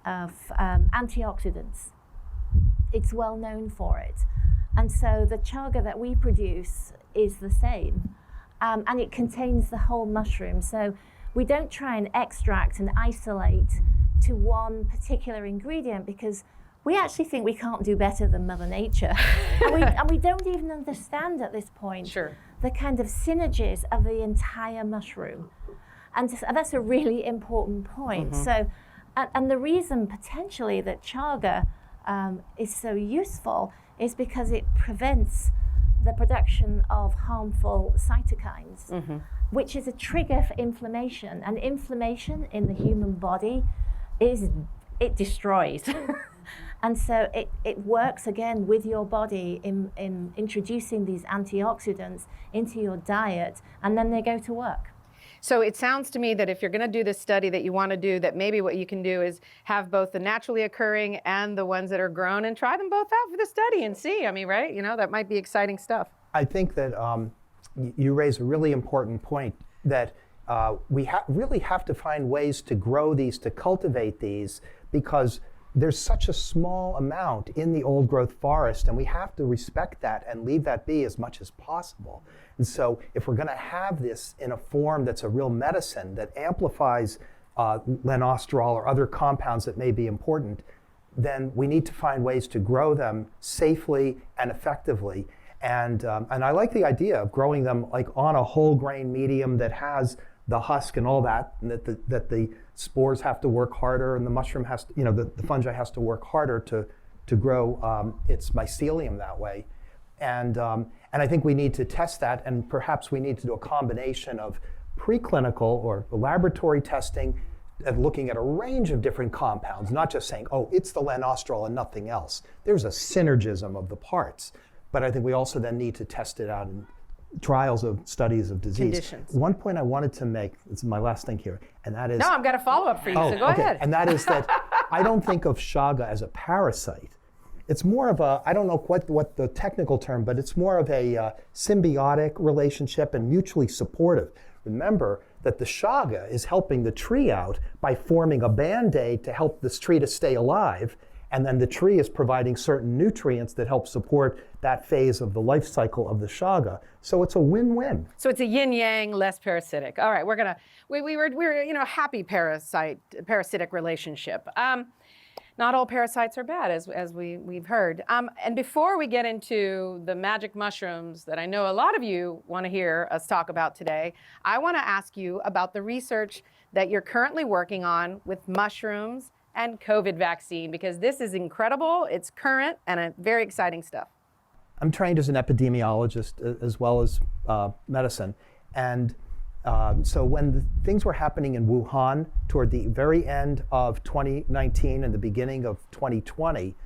antioxidants. It's well known for it. And so the chaga that we produce is the same, and it contains the whole mushroom. So we don't try and extract and isolate to one particular ingredient because we actually think we can't do better than Mother Nature. and we don't even understand at this point the kind of synergies of the entire mushroom. And that's a really important point. So, and the reason potentially that chaga is so useful is because it prevents the production of harmful cytokines, which is a trigger for inflammation. And inflammation in the human body it destroys. And so it works again with your body in introducing these antioxidants into your diet, and then they go to work. So it sounds to me that if you're going to do this study that you want to do, that maybe what you can do is have both the naturally occurring and the ones that are grown and try them both out for the study and see. I mean, right? You know, that might be exciting stuff. I think that you raise a really important point that we really have to find ways to grow these, to cultivate these, because there's such a small amount in the old growth forest, and we have to respect that and leave that be as much as possible. And so if we're going to have this in a form that's a real medicine that amplifies lanosterol or other compounds that may be important, then we need to find ways to grow them safely and effectively. And I like the idea of growing them like on a whole grain medium that has the husk and all that, and that the spores have to work harder, and the mushroom has to, the fungi has to work harder to grow its mycelium that way. And I think we need to test that, and perhaps we need to do a combination of preclinical or laboratory testing and looking at a range of different compounds, not just saying, oh, it's the lanosterol and nothing else. There's a synergism of the parts. But I think we also then need to test it out in trials of studies of disease. Conditions. One point I wanted to make, this is my last thing here, and that is... No, I've got a follow-up for you, so go ahead. And that is that I don't think of chaga as a parasite. It's more of a, I don't know what the technical term, but it's more of a symbiotic relationship and mutually supportive. Remember that the chaga is helping the tree out by forming a band-aid to help this tree to stay alive, and then the tree is providing certain nutrients that help support that phase of the life cycle of the chaga. So it's a win-win. So it's a yin-yang, less parasitic. All right, we're happy parasitic relationship. Not all parasites are bad, as we've heard. And before we get into the magic mushrooms that I know a lot of you want to hear us talk about today, I want to ask you about the research that you're currently working on with mushrooms and COVID vaccine, because this is incredible, it's current, and very exciting stuff. I'm trained as an epidemiologist as well as medicine. And so when things were happening in Wuhan toward the very end of 2019 and the beginning of 2020,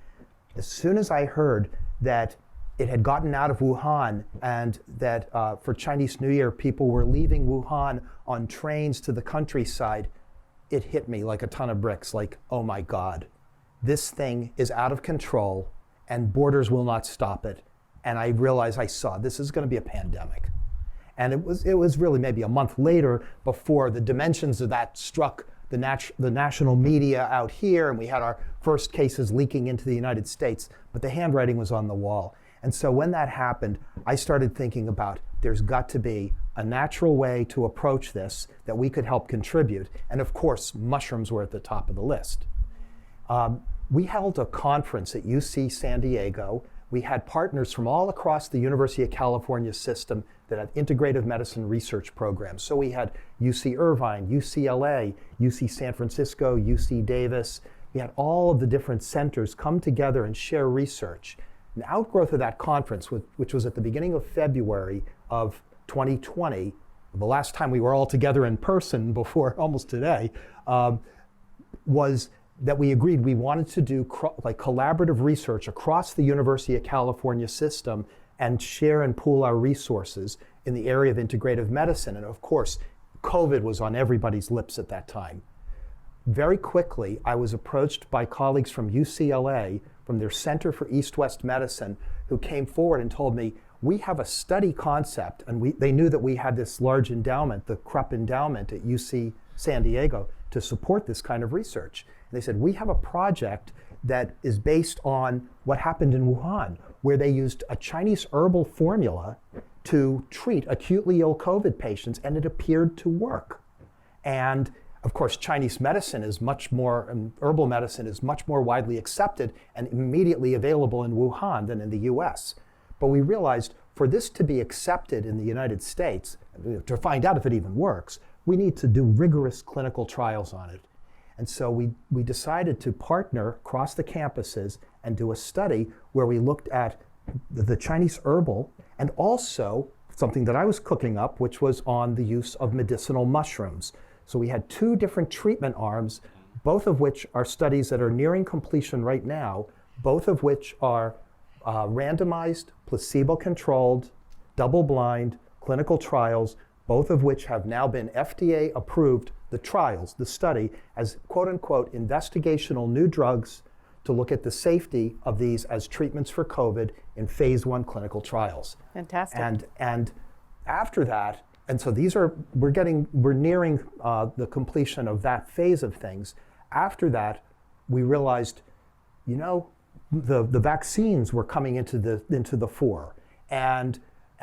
as soon as I heard that it had gotten out of Wuhan and that for Chinese New Year, people were leaving Wuhan on trains to the countryside, it hit me like a ton of bricks, like, oh my God, this thing is out of control and borders will not stop it. And I realized this is going to be a pandemic. And it was really maybe a month later before the dimensions of that struck the national media out here, and we had our first cases leaking into the United States, but the handwriting was on the wall. And so when that happened, I started thinking about there's got to be a natural way to approach this that we could help contribute. And of course, mushrooms were at the top of the list. We held a conference at UC San Diego. We had partners from all across the University of California system that have integrative medicine research programs. So we had UC Irvine, UCLA, UC San Francisco, UC Davis. We had all of the different centers come together and share research. An outgrowth of that conference, which was at the beginning of February of 2020, the last time we were all together in person before almost today, was that we agreed we wanted to do collaborative research across the University of California system and share and pool our resources in the area of integrative medicine. And of course, COVID was on everybody's lips at that time. Very quickly, I was approached by colleagues from UCLA, from their Center for East-West Medicine, who came forward and told me, we have a study concept, and they knew that we had this large endowment, the Krupp Endowment at UC San Diego, to support this kind of research. And they said, we have a project that is based on what happened in Wuhan, where they used a Chinese herbal formula to treat acutely ill COVID patients, and it appeared to work. And of course, Chinese medicine is much more, and herbal medicine is much more widely accepted and immediately available in Wuhan than in the US. But we realized for this to be accepted in the United States, to find out if it even works, we need to do rigorous clinical trials on it. And so we decided to partner across the campuses and do a study where we looked at the Chinese herbal and also something that I was cooking up, which was on the use of medicinal mushrooms. So we had 2 different treatment arms, both of which are studies that are nearing completion right now, both of which are randomized, placebo-controlled, double-blind clinical trials, both of which have now been FDA approved, the trials, the study, as quote-unquote investigational new drugs to look at the safety of these as treatments for COVID in phase 1 clinical trials. Fantastic. And after that, and so we're nearing the completion of that phase of things. After that, we realized, the vaccines were coming into the fore, and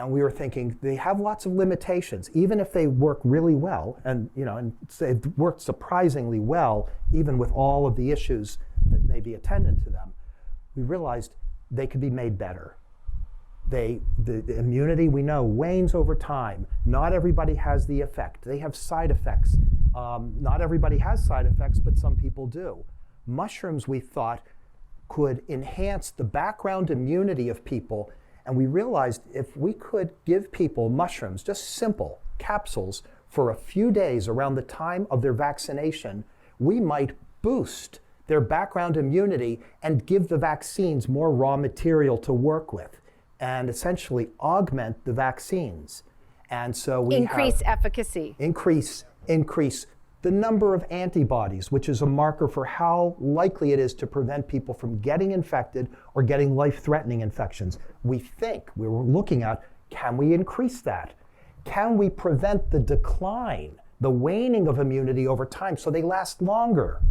we were thinking they have lots of limitations, even if they work really well, and they've worked surprisingly well, even with all of the issues that may be attendant to them. We realized they could be made better. The immunity, we know, wanes over time. Not everybody has the effect. They have side effects. Not everybody has side effects, but some people do. Mushrooms, we thought, could enhance the background immunity of people. And we realized if we could give people mushrooms, just simple capsules, for a few days around the time of their vaccination, we might boost their background immunity and give the vaccines more raw material to work with and essentially augment the vaccines. And so we Increase efficacy. Increase the number of antibodies, which is a marker for how likely it is to prevent people from getting infected or getting life-threatening infections. We were looking at, can we increase that? Can we prevent the decline, the waning of immunity over time so they last longer?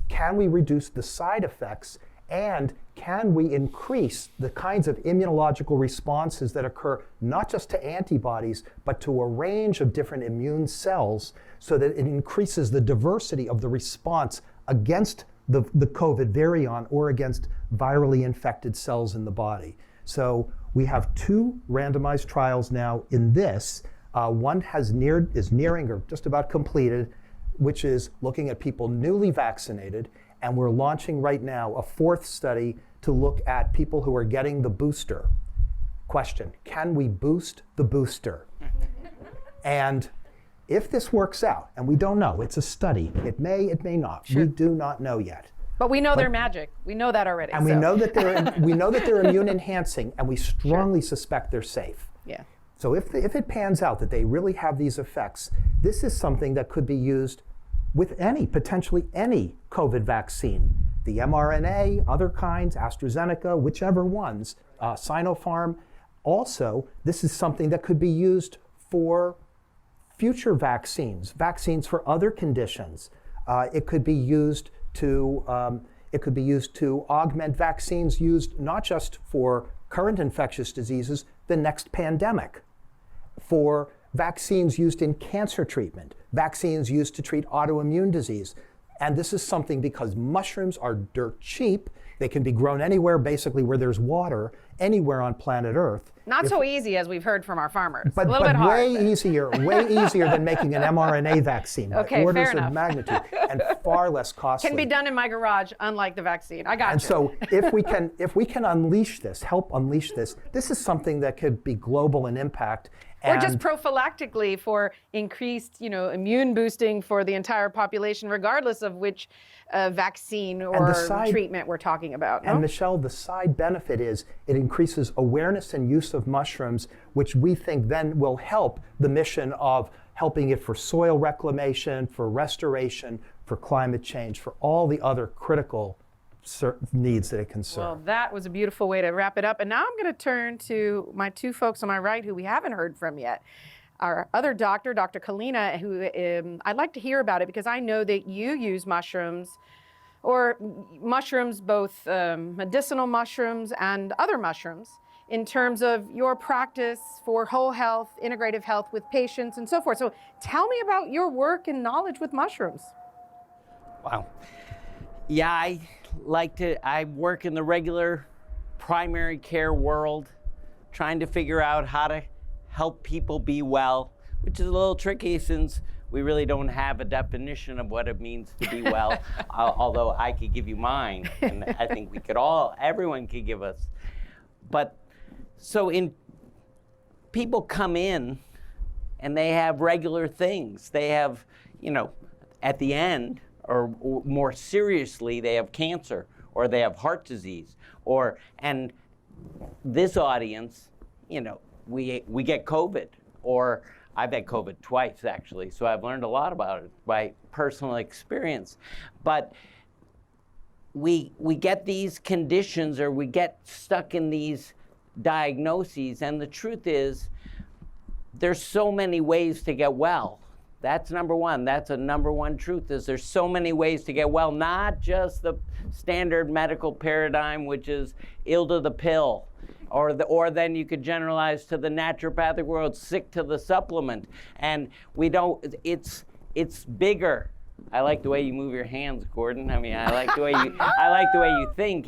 Can we reduce the side effects? And can we increase the kinds of immunological responses that occur not just to antibodies, but to a range of different immune cells so that it increases the diversity of the response against the COVID virion or against virally infected cells in the body? So we have 2 randomized trials now in this. One is nearing or just about completed, which is looking at people newly vaccinated. And we're launching right now a 4th study to look at people who are getting the booster. Question, can we boost the booster? And if this works out, and we don't know, it's a study, it may not, we do not know yet. But we know they're magic. We know that already. And we know that they're immune enhancing, and we strongly suspect they're safe. Yeah. So if it pans out that they really have these effects, this is something that could be used with potentially any COVID vaccine. The mRNA, other kinds, AstraZeneca, whichever ones, Sinopharm. Also, this is something that could be used for future vaccines for other conditions. It could be used to augment vaccines used not just for current infectious diseases, the next pandemic, for vaccines used in cancer treatment, vaccines used to treat autoimmune disease. And this is something because mushrooms are dirt cheap. They can be grown anywhere, basically, where there's water, anywhere on planet Earth. Not so easy, as we've heard from our farmers. But a little bit hard. way easier than making an mRNA vaccine by Okay, orders fair of enough. magnitude, and far less costly. Can be done in my garage, unlike the vaccine. I got And you. so if we can unleash this, help unleash this, this is something that could be global in impact. Or just prophylactically for increased, immune boosting for the entire population, regardless of which vaccine or treatment we're talking about. No? And Michelle, the side benefit is it increases awareness and use of mushrooms, which we think then will help the mission of helping it for soil reclamation, for restoration, for climate change, for all the other critical needs that it can serve. Well, that was a beautiful way to wrap it up. And now I'm going to turn to my 2 folks on my right who we haven't heard from yet. Our other doctor, Dr. Kalina, who I'd like to hear about it because I know that you use mushrooms, or mushrooms, both medicinal mushrooms and other mushrooms, in terms of your practice for whole health, integrative health with patients and so forth. So tell me about your work and knowledge with mushrooms. Wow. Yeah, I work in the regular primary care world, trying to figure out how to help people be well, which is a little tricky since we really don't have a definition of what it means to be well, although I could give you mine, and I think everyone could give us. But so people come in and they have regular things. They have, at the end, or more seriously, they have cancer, or they have heart disease, and this audience, we get COVID, or I've had COVID twice actually, so I've learned a lot about it by personal experience. But we get these conditions, or we get stuck in these diagnoses, and the truth is, there's so many ways to get well. That's number one. That's a number one truth, is there's so many ways to get well, not just the standard medical paradigm, which is ill to the pill, or then you could generalize to the naturopathic world, sick to the supplement. And it's bigger. I like the way you move your hands, Gordon. I mean, I like the way you think.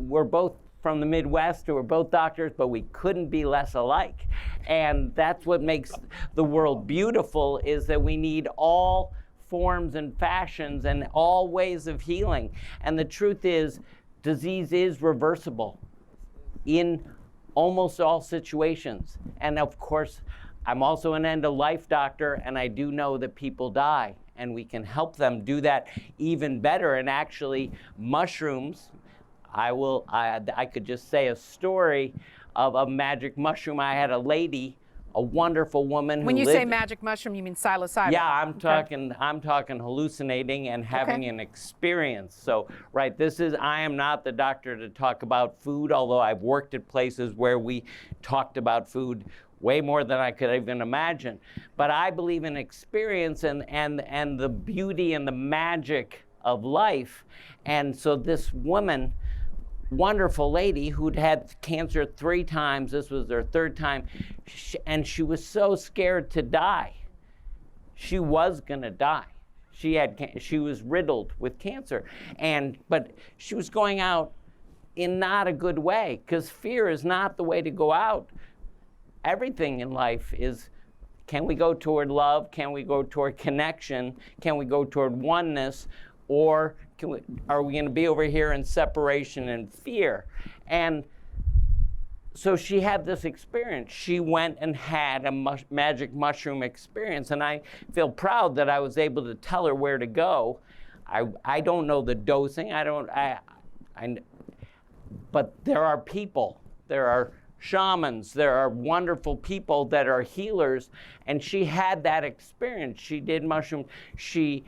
We're both from the Midwest, we're both doctors, but we couldn't be less alike. And that's what makes the world beautiful, is that we need all forms and fashions and all ways of healing. And the truth is, disease is reversible in almost all situations. And of course, I'm also an end-of-life doctor, and I do know that people die, and we can help them do that even better. And actually, mushrooms, I could just say a story of a magic mushroom. I had a lady, a wonderful woman who When you lived, say magic mushroom, you mean psilocybin? yeah, I'm talking hallucinating and having an experience. So, right, I am not the doctor to talk about food, although I've worked at places where we talked about food way more than I could even imagine. But I believe in experience and the beauty and the magic of life. And so this woman, wonderful lady who'd had cancer 3 times, this was her 3rd time, and she was so scared to die. She was gonna die. She was riddled with cancer, but she was going out in not a good way, because fear is not the way to go out. Everything in life is, can we go toward love? Can we go toward connection? Can we go toward oneness? Or are we going to be over here in separation and fear? And so she had this experience. She went and had a magic mushroom experience, and I feel proud that I was able to tell her where to go. I don't know the dosing. But there are people. There are shamans. There are wonderful people that are healers, and she had that experience. She did mushroom. She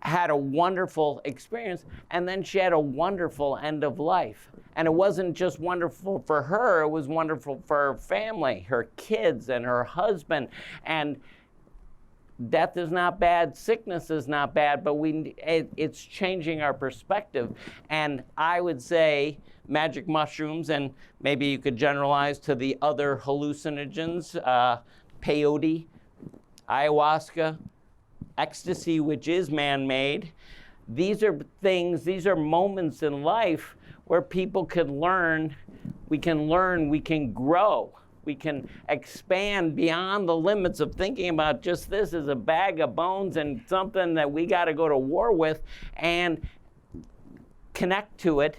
had a wonderful experience, and then she had a wonderful end of life. And it wasn't just wonderful for her, it was wonderful for her family, her kids, and her husband. And death is not bad, sickness is not bad, but it's changing our perspective. And I would say magic mushrooms, and maybe you could generalize to the other hallucinogens, peyote, ayahuasca, ecstasy, which is man-made. These are moments in life where people can learn, we can grow, we can expand beyond the limits of thinking about just this as a bag of bones and something that we got to go to war with, and connect to it,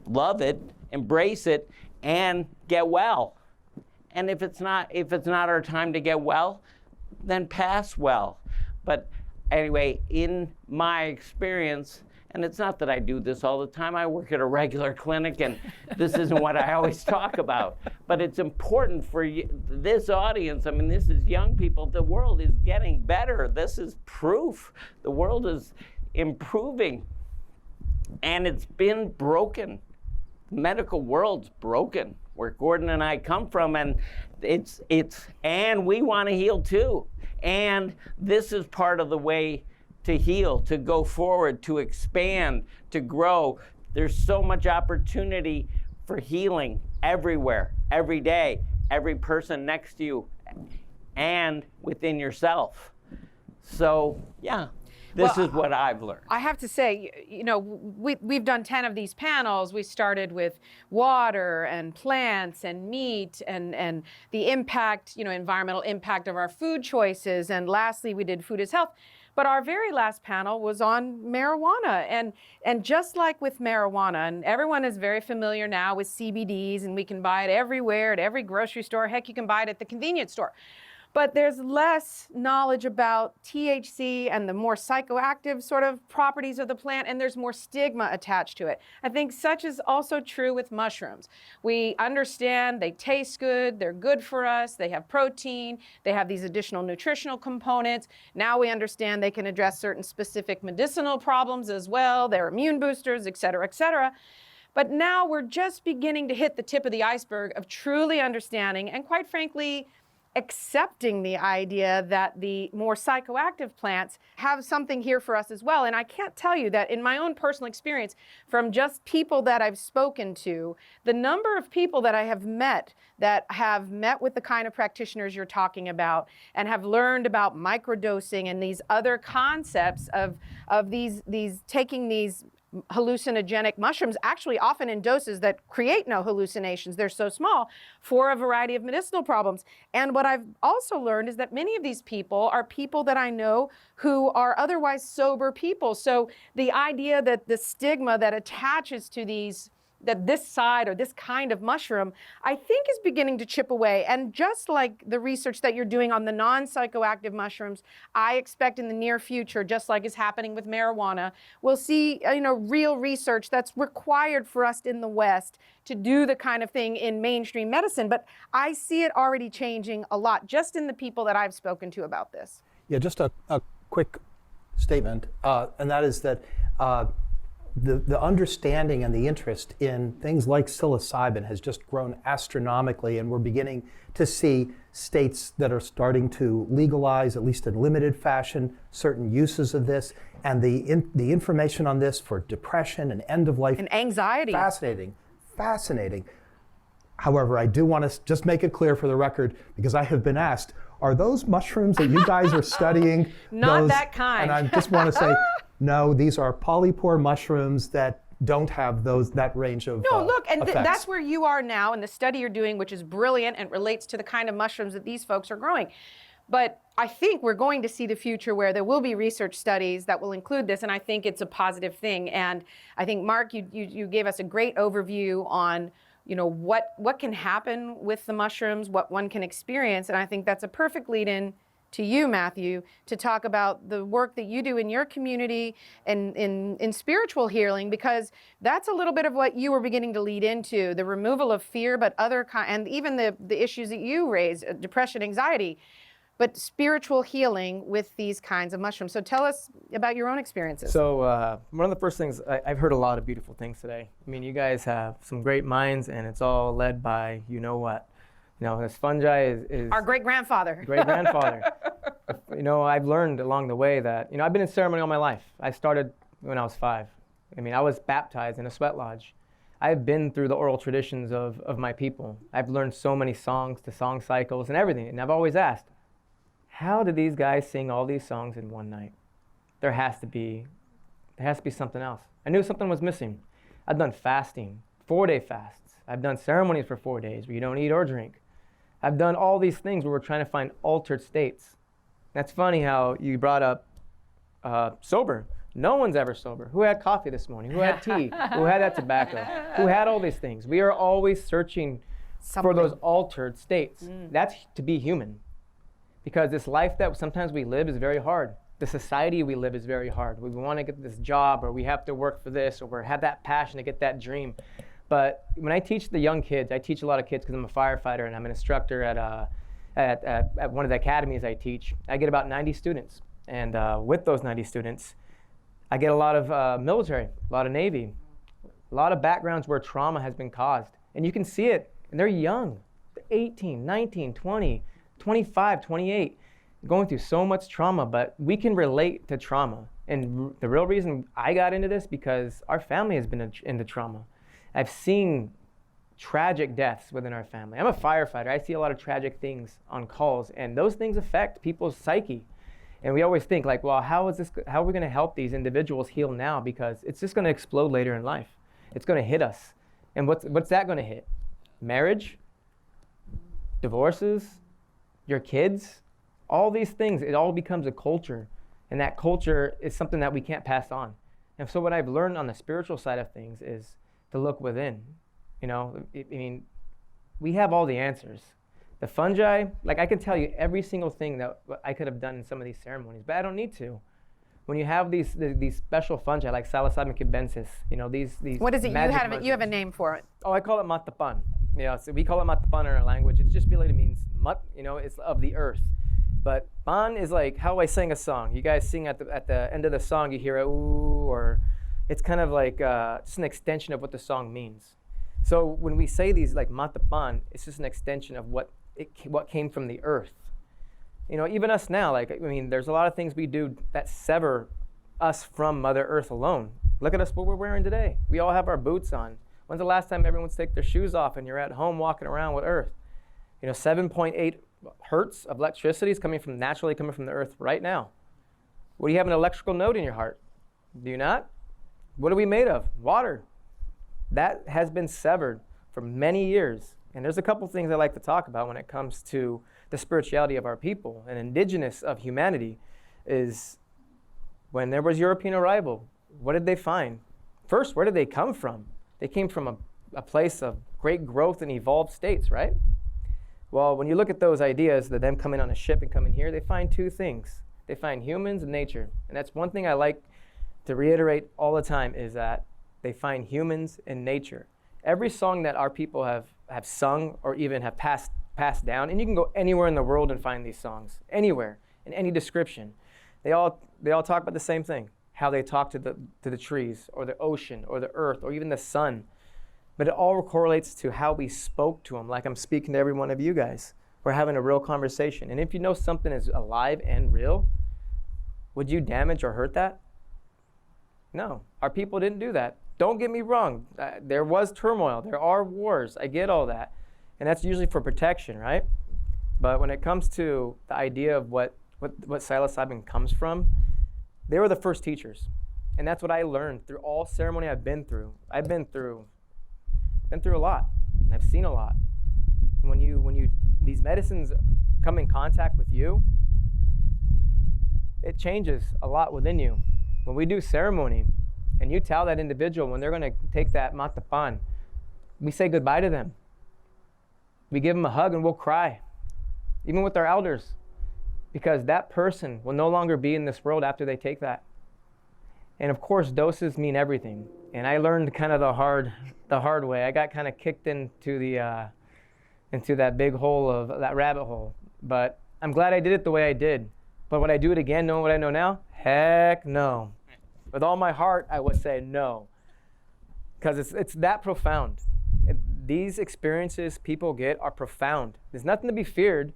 love it, embrace it, and get well. And if it's not our time to get well, then pass well. But anyway, in my experience, and it's not that I do this all the time, I work at a regular clinic, and this isn't what I always talk about, but it's important for this audience. I mean, this is young people. The world is getting better. This is proof. The world is improving, and it's been broken. The medical world's broken, where Gordon and I come from, and and we want to heal too. And this is part of the way to heal, to go forward, to expand, to grow. There's so much opportunity for healing everywhere, every day, every person next to you, and within yourself. So, yeah. This is what I've learned. I have to say, we've done 10 of these panels. We started with water and plants and meat and the impact, environmental impact of our food choices. And lastly, we did food as health. But our very last panel was on marijuana. And just like with marijuana, and everyone is very familiar now with CBDs, and we can buy it everywhere, at every grocery store. Heck, you can buy it at the convenience store. But there's less knowledge about THC and the more psychoactive sort of properties of the plant, and there's more stigma attached to it. I think such is also true with mushrooms. We understand they taste good, they're good for us, they have protein, they have these additional nutritional components. Now we understand they can address certain specific medicinal problems as well, they're immune boosters, et cetera, et cetera. But now we're just beginning to hit the tip of the iceberg of truly understanding and, quite frankly, accepting the idea that the more psychoactive plants have something here for us as well. And I can't tell you that in my own personal experience, from just people that I've spoken to, the number of people that I have met with the kind of practitioners you're talking about and have learned about microdosing and these other concepts of these taking these hallucinogenic mushrooms, actually often in doses that create no hallucinations, they're so small, for a variety of medicinal problems. And what I've also learned is that many of these people are people that I know who are otherwise sober people. So the idea that the stigma that attaches to this side or this kind of mushroom, I think is beginning to chip away. And just like the research that you're doing on the non-psychoactive mushrooms, I expect in the near future, just like is happening with marijuana, we'll see real research that's required for us in the West to do the kind of thing in mainstream medicine. But I see it already changing a lot just in the people that I've spoken to about this. Yeah, just a quick statement, and that is that the understanding and the interest in things like psilocybin has just grown astronomically, and we're beginning to see states that are starting to legalize, at least in limited fashion, certain uses of this, and the information on this for depression and end-of-life. And anxiety. Fascinating. However, I do want to just make it clear for the record, because I have been asked, are those mushrooms that you guys are studying? Not that kind. And I just want to say, no, these are polypore mushrooms that don't have that range of No, look, and effects. that's where you are now in the study you're doing, which is brilliant and relates to the kind of mushrooms that these folks are growing. But I think we're going to see the future where there will be research studies that will include this, and I think it's a positive thing. And I think, Mark, you gave us a great overview on what can happen with the mushrooms, what one can experience, and I think that's a perfect lead-in to you, Matthew, to talk about the work that you do in your community and in spiritual healing, because that's a little bit of what you were beginning to lead into, the removal of fear, but and even the issues that you raise, depression, anxiety, but spiritual healing with these kinds of mushrooms. So tell us about your own experiences. So one of the first things, I've heard a lot of beautiful things today. I mean, you guys have some great minds, and it's all led by you-know-what. This fungi is our great-grandfather. Great-grandfather. I've learned along the way that, I've been in ceremony all my life. I started when I was 5. I mean, I was baptized in a sweat lodge. I've been through the oral traditions of my people. I've learned so many songs, the song cycles and everything. And I've always asked, how did these guys sing all these songs in one night? There has to be something else. I knew something was missing. I've done fasting, 4-day fasts. I've done ceremonies for 4 days where you don't eat or drink. I've done all these things where we're trying to find altered states. That's funny how you brought up sober. No one's ever sober. Who had coffee this morning? Who had tea? Who had that tobacco? Who had all these things? We are always searching for those altered states. That's to be human. Because this life that sometimes we live is very hard. The society we live is very hard. We want to get this job, or we have to work for this, or we have that passion to get that dream. But when I teach the young kids, I teach a lot of kids because I'm a firefighter and I'm an instructor at one of the academies I teach. I get about 90 students. And with those 90 students, I get a lot of military, a lot of Navy, a lot of backgrounds where trauma has been caused. And you can see it. And they're young, 18, 19, 20, 25, 28, going through so much trauma, but we can relate to trauma. And the real reason I got into this because our family has been into trauma. I've seen tragic deaths within our family. I'm a firefighter. I see a lot of tragic things on calls, and those things affect people's psyche. And we always think like, well, how are we going to help these individuals heal now? Because it's just going to explode later in life. It's going to hit us. And what's that going to hit? Marriage, divorces, your kids, all these things. It all becomes a culture. And that culture is something that we can't pass on. And so what I've learned on the spiritual side of things is to look within. You know, I mean, we have all the answers. The fungi, like I can tell you every single thing that I could have done in some of these ceremonies, but I don't need to. When you have these special fungi like Psilocybin cubensis, you know, these What is it? You magic have mushrooms. a name for it. Oh, I call it matapan. Yeah, so we call it matapan in our language. It just really means mat, you know, it's of the earth. But pan is like how I sing a song. You guys sing at the end of the song, you hear a ooh, or it's kind of like just an extension of what the song means. So when we say these like matapan, it's just an extension of what came from the earth. You know, even us now, like, I mean, there's a lot of things we do that sever us from Mother Earth alone. Look at us, what we're wearing today. We all have our boots on. When's the last time everyone's take their shoes off and you're at home walking around with Earth? You know, 7.8 hertz of electricity is naturally coming from the Earth right now. What do you have an electrical node in your heart? Do you not? What are we made of? Water. That has been severed for many years. And there's a couple things I like to talk about when it comes to the spirituality of our people. And indigenous of humanity is when there was European arrival, what did they find? First, where did they come from? They came from a place of great growth and evolved states, right? Well, when you look at those ideas, that them coming on a ship and coming here, they find two things. They find humans and nature. And that's one thing I like to reiterate all the time is that they find humans and nature. Every song that our people have sung or even have passed down, and you can go anywhere in the world and find these songs, anywhere, in any description. They all talk about the same thing, how they talk to the trees or the ocean or the earth or even the sun. But it all correlates to how we spoke to them, like I'm speaking to every one of you guys. We're having a real conversation. And if you know something is alive and real, would you damage or hurt that? No, our people didn't do that. Don't get me wrong, there was turmoil, there are wars, I get all that. And that's usually for protection, right? But when it comes to the idea of what psilocybin comes from, they were the first teachers. And that's what I learned through all ceremony I've been through. I've been through a lot, and I've seen a lot. And when these medicines come in contact with you, it changes a lot within you. When we do ceremony, and you tell that individual when they're going to take that matapan, we say goodbye to them. We give them a hug and we'll cry, even with our elders, because that person will no longer be in this world after they take that. And of course, doses mean everything. And I learned kind of the hard way. I got kind of kicked into that big hole of that rabbit hole. But I'm glad I did it the way I did. But would I do it again, knowing what I know now? Heck no. With all my heart, I would say no, because it's that profound. These experiences people get are profound. There's nothing to be feared.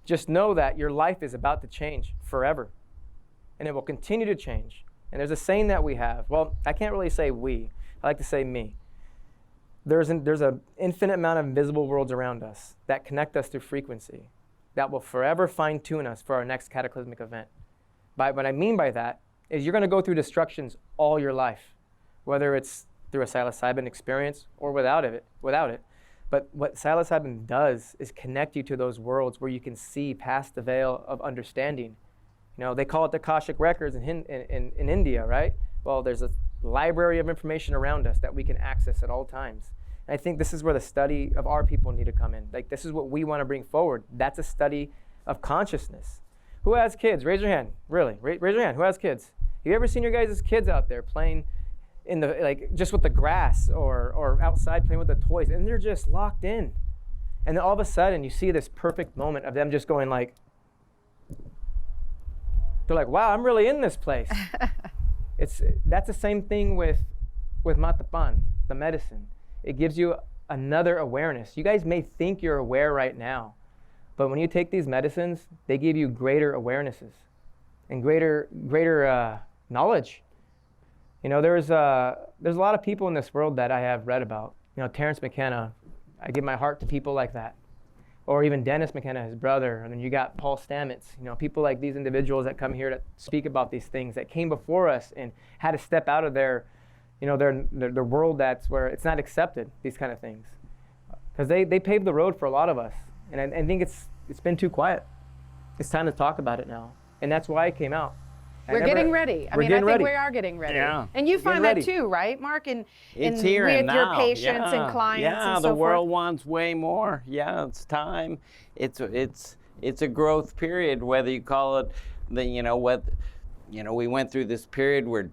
Just know that your life is about to change forever, and it will continue to change. And there's a saying that we have. Well, I can't really say we. I like to say me. There's an infinite amount of invisible worlds around us that connect us through frequency that will forever fine-tune us for our next cataclysmic event. What I mean by that is you're going to go through destructions all your life, whether it's through a psilocybin experience or without it. But what psilocybin does is connect you to those worlds where you can see past the veil of understanding. You know, they call it the Akashic records in India, right? Well, there's a library of information around us that we can access at all times. And I think this is where the study of our people need to come in. Like, this is what we want to bring forward. That's a study of consciousness. Who has kids? Raise your hand. Really, raise your hand. Who has kids? Have you ever seen your guys' kids out there playing in the, like, just with the grass or outside playing with the toys, and they're just locked in. And then all of a sudden you see this perfect moment of them just going like, they're like, wow, I'm really in this place. That's the same thing with matapan, the medicine. It gives you another awareness. You guys may think you're aware right now, but when you take these medicines, they give you greater awarenesses and greater knowledge. You know, there's a lot of people in this world that I have read about. You know, Terence McKenna, I give my heart to people like that. or even Dennis McKenna, his brother, and then you got Paul Stamets, people like these individuals that come here to speak about these things that came before us and had to step out of their world that's where it's not accepted, these kind of things. Because they paved the road for a lot of us. And I think it's been too quiet. It's time to talk about it now. And that's why I came out. We're getting ready. I think we are getting ready. Yeah. And you find ready. that too, right, Mark? It's here with and now. your patients Yeah. and clients yeah, and so the world forth. wants way more. Yeah, it's time. It's a growth period, whether you call it we went through this period where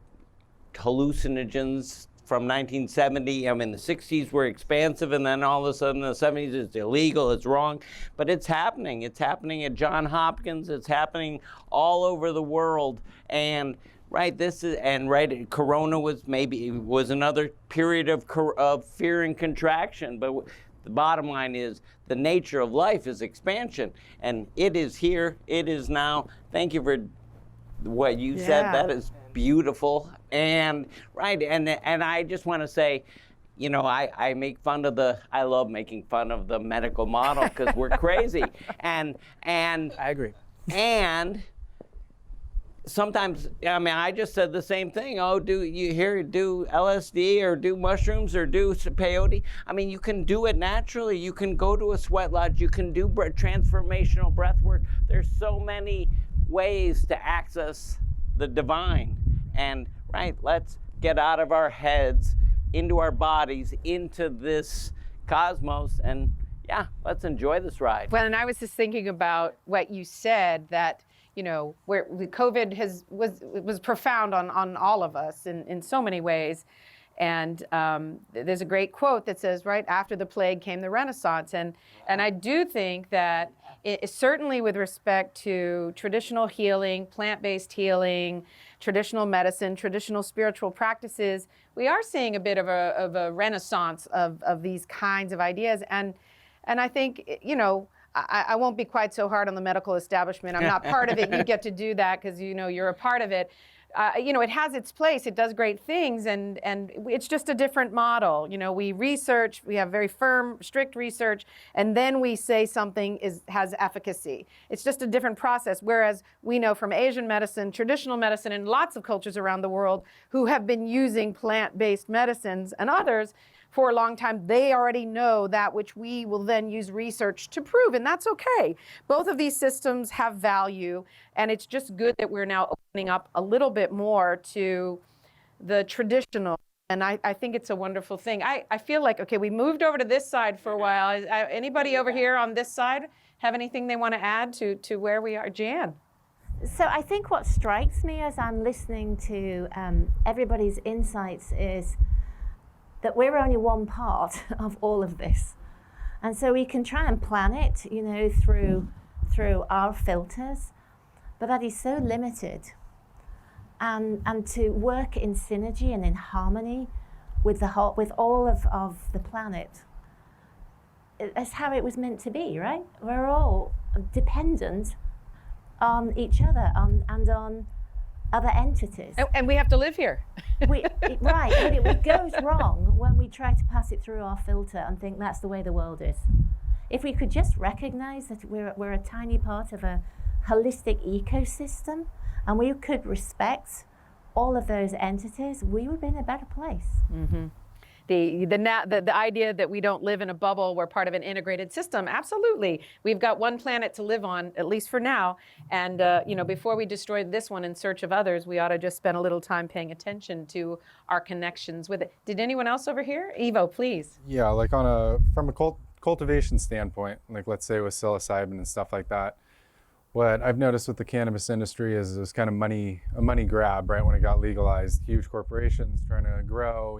hallucinogens from 1970, the 60s were expansive, and then all of a sudden in the 70s it's illegal, it's wrong. But it's happening. It's happening at Johns Hopkins. It's happening all over the world. And Corona was another period of fear and contraction. But the bottom line is the nature of life is expansion, and it is here. It is now. Thank you for what you said. That is beautiful. And I just want to say, I make fun of I love making fun of the medical model because we're crazy. And I agree. And sometimes, I just said the same thing. Oh, do LSD or do mushrooms or do peyote? You can do it naturally. You can go to a sweat lodge. You can do transformational breath work. There's so many ways to access the divine. And let's get out of our heads, into our bodies, into this cosmos, and let's enjoy this ride. Well, and I was just thinking about what you said, that where COVID was profound on all of us in so many ways. And there's a great quote that says, right after the plague came the Renaissance. And I do think that certainly with respect to traditional healing, plant-based healing, traditional medicine, traditional spiritual practices, we are seeing a bit of a renaissance of these kinds of ideas. And I think, I won't be quite so hard on the medical establishment. I'm not part of it. You get to do that because you're a part of it. It has its place. It does great things, and it's just a different model. We research. We have very firm, strict research, and then we say something has efficacy. It's just a different process. Whereas we know from Asian medicine, traditional medicine, and lots of cultures around the world who have been using plant-based medicines and others for a long time, they already know that which we will then use research to prove, and that's okay. Both of these systems have value, and it's just good that we're now opening up a little bit more to the traditional, and I think it's a wonderful thing. I feel like, okay, we moved over to this side for a while. Anybody over here on this side have anything they want to add to where we are? Jan? So I think what strikes me as I'm listening to everybody's insights is that we're only one part of all of this. And so we can try and plan it, through our filters, but that is so limited. And to work in synergy and in harmony with all of the planet, that's how it was meant to be, right? We're all dependent on each other and on other entities. And we have to live here. Right, but it goes wrong when we try to pass it through our filter and think that's the way the world is. If we could just recognize that we're a tiny part of a holistic ecosystem, and we could respect all of those entities, we would be in a better place. Mm-hmm. The idea that we don't live in a bubble, we're part of an integrated system, absolutely. We've got one planet to live on, at least for now. And before we destroy this one in search of others, we ought to just spend a little time paying attention to our connections with it. Did anyone else over here? Evo, please. Yeah, from a cultivation standpoint, like let's say with psilocybin and stuff like that, what I've noticed with the cannabis industry is it was kind of a money grab, right? When it got legalized, huge corporations trying to grow,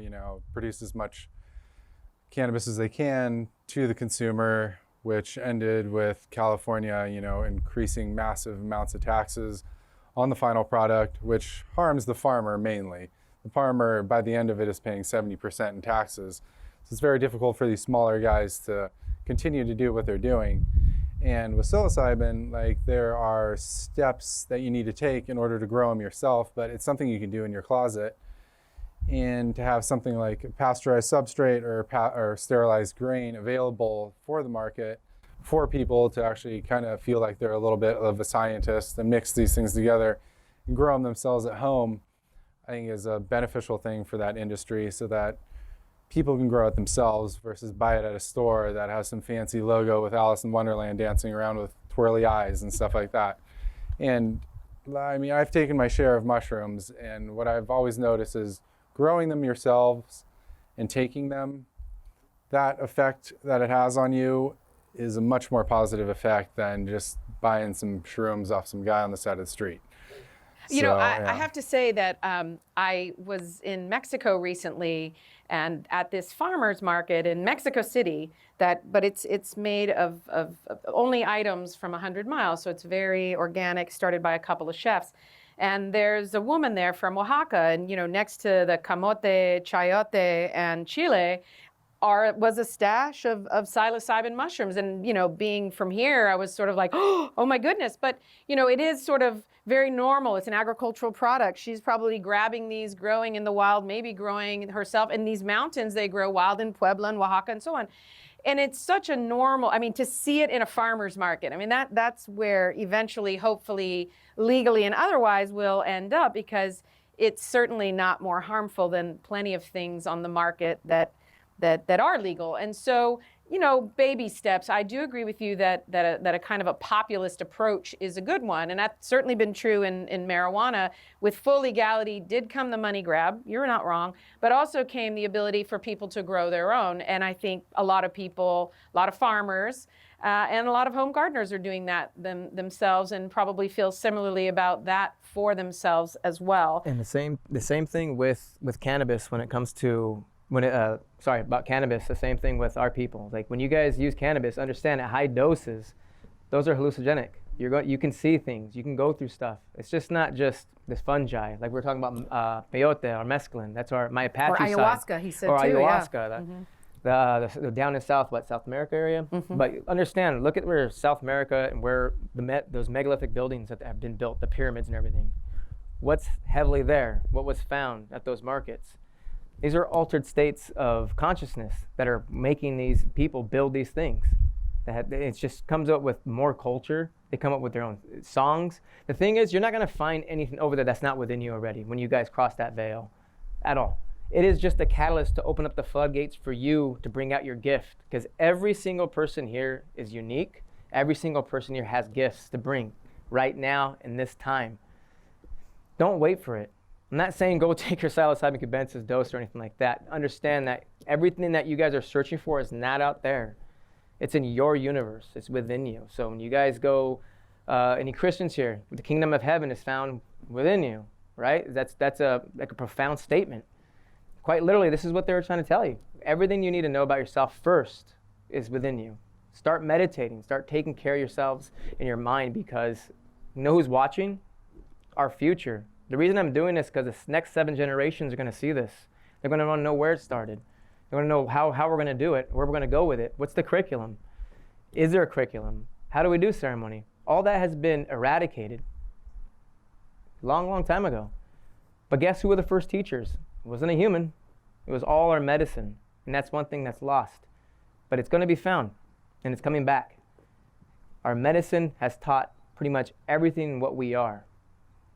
produce as much cannabis as they can to the consumer, which ended with California, increasing massive amounts of taxes on the final product, which harms the farmer mainly. The farmer, by the end of it, is paying 70% in taxes. So it's very difficult for these smaller guys to continue to do what they're doing. And with psilocybin, there are steps that you need to take in order to grow them yourself, but it's something you can do in your closet. And to have something like pasteurized substrate or sterilized grain available for the market for people to actually kind of feel like they're a little bit of a scientist and mix these things together and grow them themselves at home, I think is a beneficial thing for that industry, so that people can grow it themselves versus buy it at a store that has some fancy logo with Alice in Wonderland dancing around with twirly eyes and stuff like that. And I mean, I've taken my share of mushrooms, and what I've always noticed is growing them yourselves and taking them, that effect that it has on you is a much more positive effect than just buying some shrooms off some guy on the side of the street. You know, I yeah. have to say that I was in Mexico recently, and at this farmer's market in Mexico City, but it's made of only items from 100 miles, so it's very organic, started by a couple of chefs. And there's a woman there from Oaxaca, and next to the camote, chayote, and chile was a stash of psilocybin mushrooms. And being from here, I was sort of like, oh my goodness. But it is sort of very normal. It's an agricultural product. She's probably grabbing these, growing in the wild, maybe growing herself. In these mountains, they grow wild in Puebla and Oaxaca and so on. And it's such a normal, to see it in a farmer's market, that's where eventually, hopefully, legally and otherwise we'll end up, because it's certainly not more harmful than plenty of things on the market that are legal. And so, baby steps. I do agree with you that a kind of a populist approach is a good one. And that's certainly been true in marijuana. With full legality did come the money grab. You're not wrong. But also came the ability for people to grow their own. And I think a lot of people, a lot of farmers, and a lot of home gardeners are doing that themselves, and probably feel similarly about that for themselves as well. And the same thing with cannabis when it comes to about cannabis, the same thing with our people. Like, when you guys use cannabis, understand at high doses, those are hallucinogenic. You can see things, you can go through stuff. It's just not just this fungi. Like we're talking about peyote or mescaline. That's my Apache or ayahuasca, side. he said or too. Ayahuasca. Yeah. The down in South America area. But understand, look at where South America and where those megalithic buildings that have been built, the pyramids and everything. What's heavily there? What was found at those markets? These are altered states of consciousness that are making these people build these things. It just comes up with more culture. They come up with their own songs. The thing is, you're not going to find anything over there that's not within you already when you guys cross that veil at all. It is just a catalyst to open up the floodgates for you to bring out your gift, because every single person here is unique. Every single person here has gifts to bring right now in this time. Don't wait for it. I'm not saying go take your psilocybin cubensis dose or anything like that. Understand that everything that you guys are searching for is not out there. It's in your universe. It's within you. So when you guys go, any Christians here, the kingdom of heaven is found within you, right? That's a profound statement. Quite literally, this is what they were trying to tell you. Everything you need to know about yourself first is within you. Start meditating. Start taking care of yourselves in your mind, because you know who's watching? Our future. The reason I'm doing this is because the next 7 generations are going to see this. They're going to want to know where it started. They're going to know how we're going to do it, where we're going to go with it. What's the curriculum? Is there a curriculum? How do we do ceremony? All that has been eradicated a long, long time ago. But guess who were the first teachers? It wasn't a human. It was all our medicine. And that's one thing that's lost. But it's going to be found, and it's coming back. Our medicine has taught pretty much everything what we are.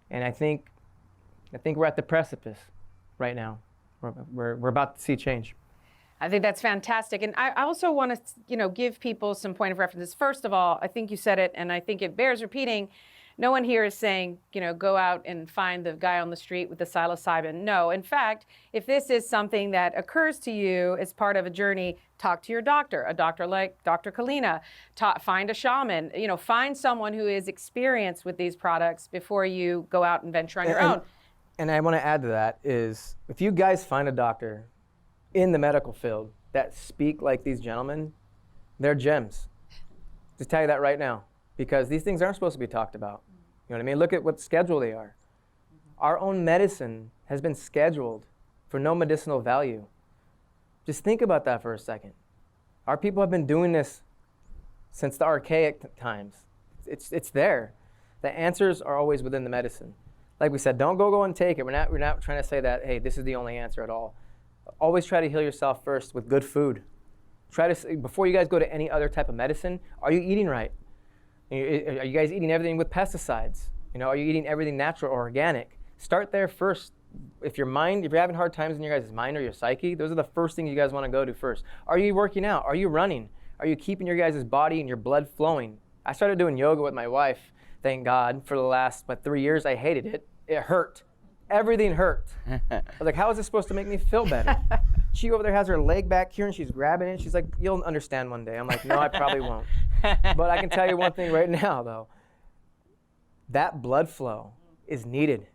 And I think we're at the precipice right now. We're about to see change. I think that's fantastic. And I also want to, give people some point of references. First of all, I think you said it, and I think it bears repeating. No one here is saying, go out and find the guy on the street with the psilocybin. No, in fact, if this is something that occurs to you as part of a journey, talk to your doctor, a doctor like Dr. Kalina. Find a shaman. Find someone who is experienced with these products before you go out and venture on your own. And I want to add to that is, if you guys find a doctor in the medical field that speak like these gentlemen, they're gems. Just tell you that right now, because these things aren't supposed to be talked about. You know what I mean? Look at what schedule they are. Our own medicine has been scheduled for no medicinal value. Just think about that for a second. Our people have been doing this since the archaic times. It's there. The answers are always within the medicine. Like we said, don't go and take it. We're not trying to say that, hey, this is the only answer at all. Always try to heal yourself first with good food. Try to, before you guys go to any other type of medicine, are you eating right? Are you guys eating everything with pesticides? Are you eating everything natural or organic? Start there first. If you're having hard times in your guys' mind or your psyche, those are the first things you guys want to go to first. Are you working out? Are you running? Are you keeping your guys' body and your blood flowing? I started doing yoga with my wife, thank God, for the last 3 years. I hated it. It hurt. Everything hurt. I was like, how is this supposed to make me feel better? She over there has her leg back here and she's grabbing it. She's like, you'll understand one day. I'm like, no, I probably won't. But I can tell you one thing right now, though. That blood flow is needed.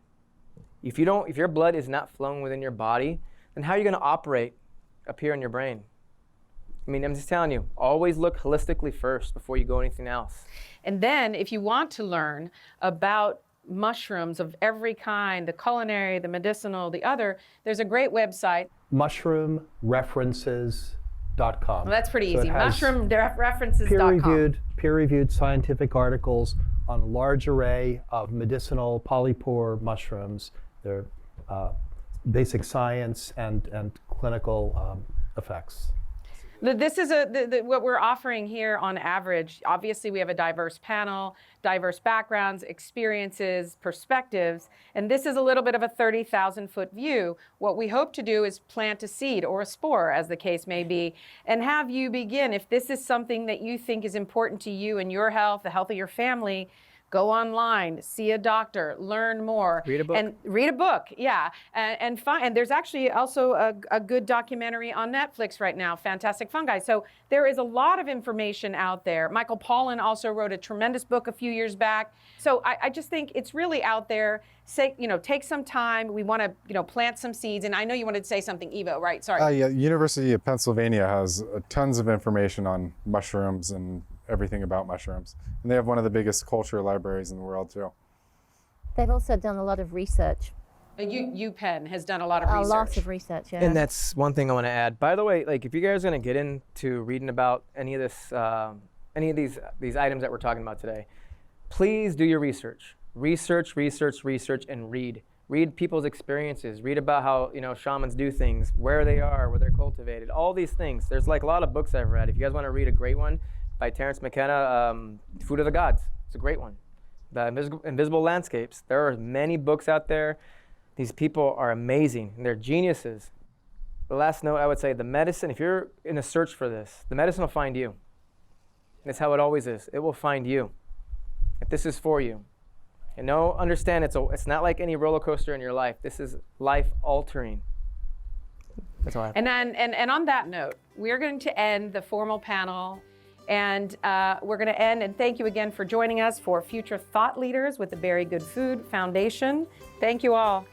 If your blood is not flowing within your body, then how are you going to operate up here in your brain? I mean, I'm just telling you, always look holistically first before you go anything else. And then if you want to learn about mushrooms of every kind, the culinary, the medicinal, the other, there's a great website. Mushroomreferences.com. Well, that's pretty So it easy. has Mushroomreferences.com. peer-reviewed scientific articles on a large array of medicinal polypore mushrooms, their basic science and clinical effects. This is what we're offering here on average. Obviously, we have a diverse panel, diverse backgrounds, experiences, perspectives, and this is a little bit of a 30,000-foot view. What we hope to do is plant a seed or a spore, as the case may be, and have you begin. If this is something that you think is important to you and your health, the health of your family, go online, see a doctor, learn more. Read a book. And read a book, yeah. And there's actually also a good documentary on Netflix right now, Fantastic Fungi. So there is a lot of information out there. Michael Pollan also wrote a tremendous book a few years back. So I just think it's really out there. Take some time. We want to, plant some seeds. And I know you wanted to say something, Evo, right? Sorry. Yeah, University of Pennsylvania has tons of information on mushrooms and everything about mushrooms. And they have one of the biggest culture libraries in the world too. They've also done a lot of research. UPenn has done a lot of research. A lot of research, yeah. And that's one thing I want to add. By the way, if you guys are going to get into reading about any of this, any of these items that we're talking about today, please do your research. Research, and read. Read people's experiences. Read about how shamans do things, where they are, where they're cultivated, all these things. There's a lot of books I've read. If you guys want to read a great one by Terence McKenna, Food of the Gods. It's a great one. The Invisible Landscapes. There are many books out there. These people are amazing, and they're geniuses. The last note I would say, the medicine, if you're in a search for this, the medicine will find you. That's how it always is. It will find you. If this is for you. And understand it's not like any roller coaster in your life. This is life altering. That's all I have. And on that note, we're going to end the formal panel. And we're going to end, and thank you again for joining us for Future Thought Leaders with the Very Good Food Foundation. Thank you all.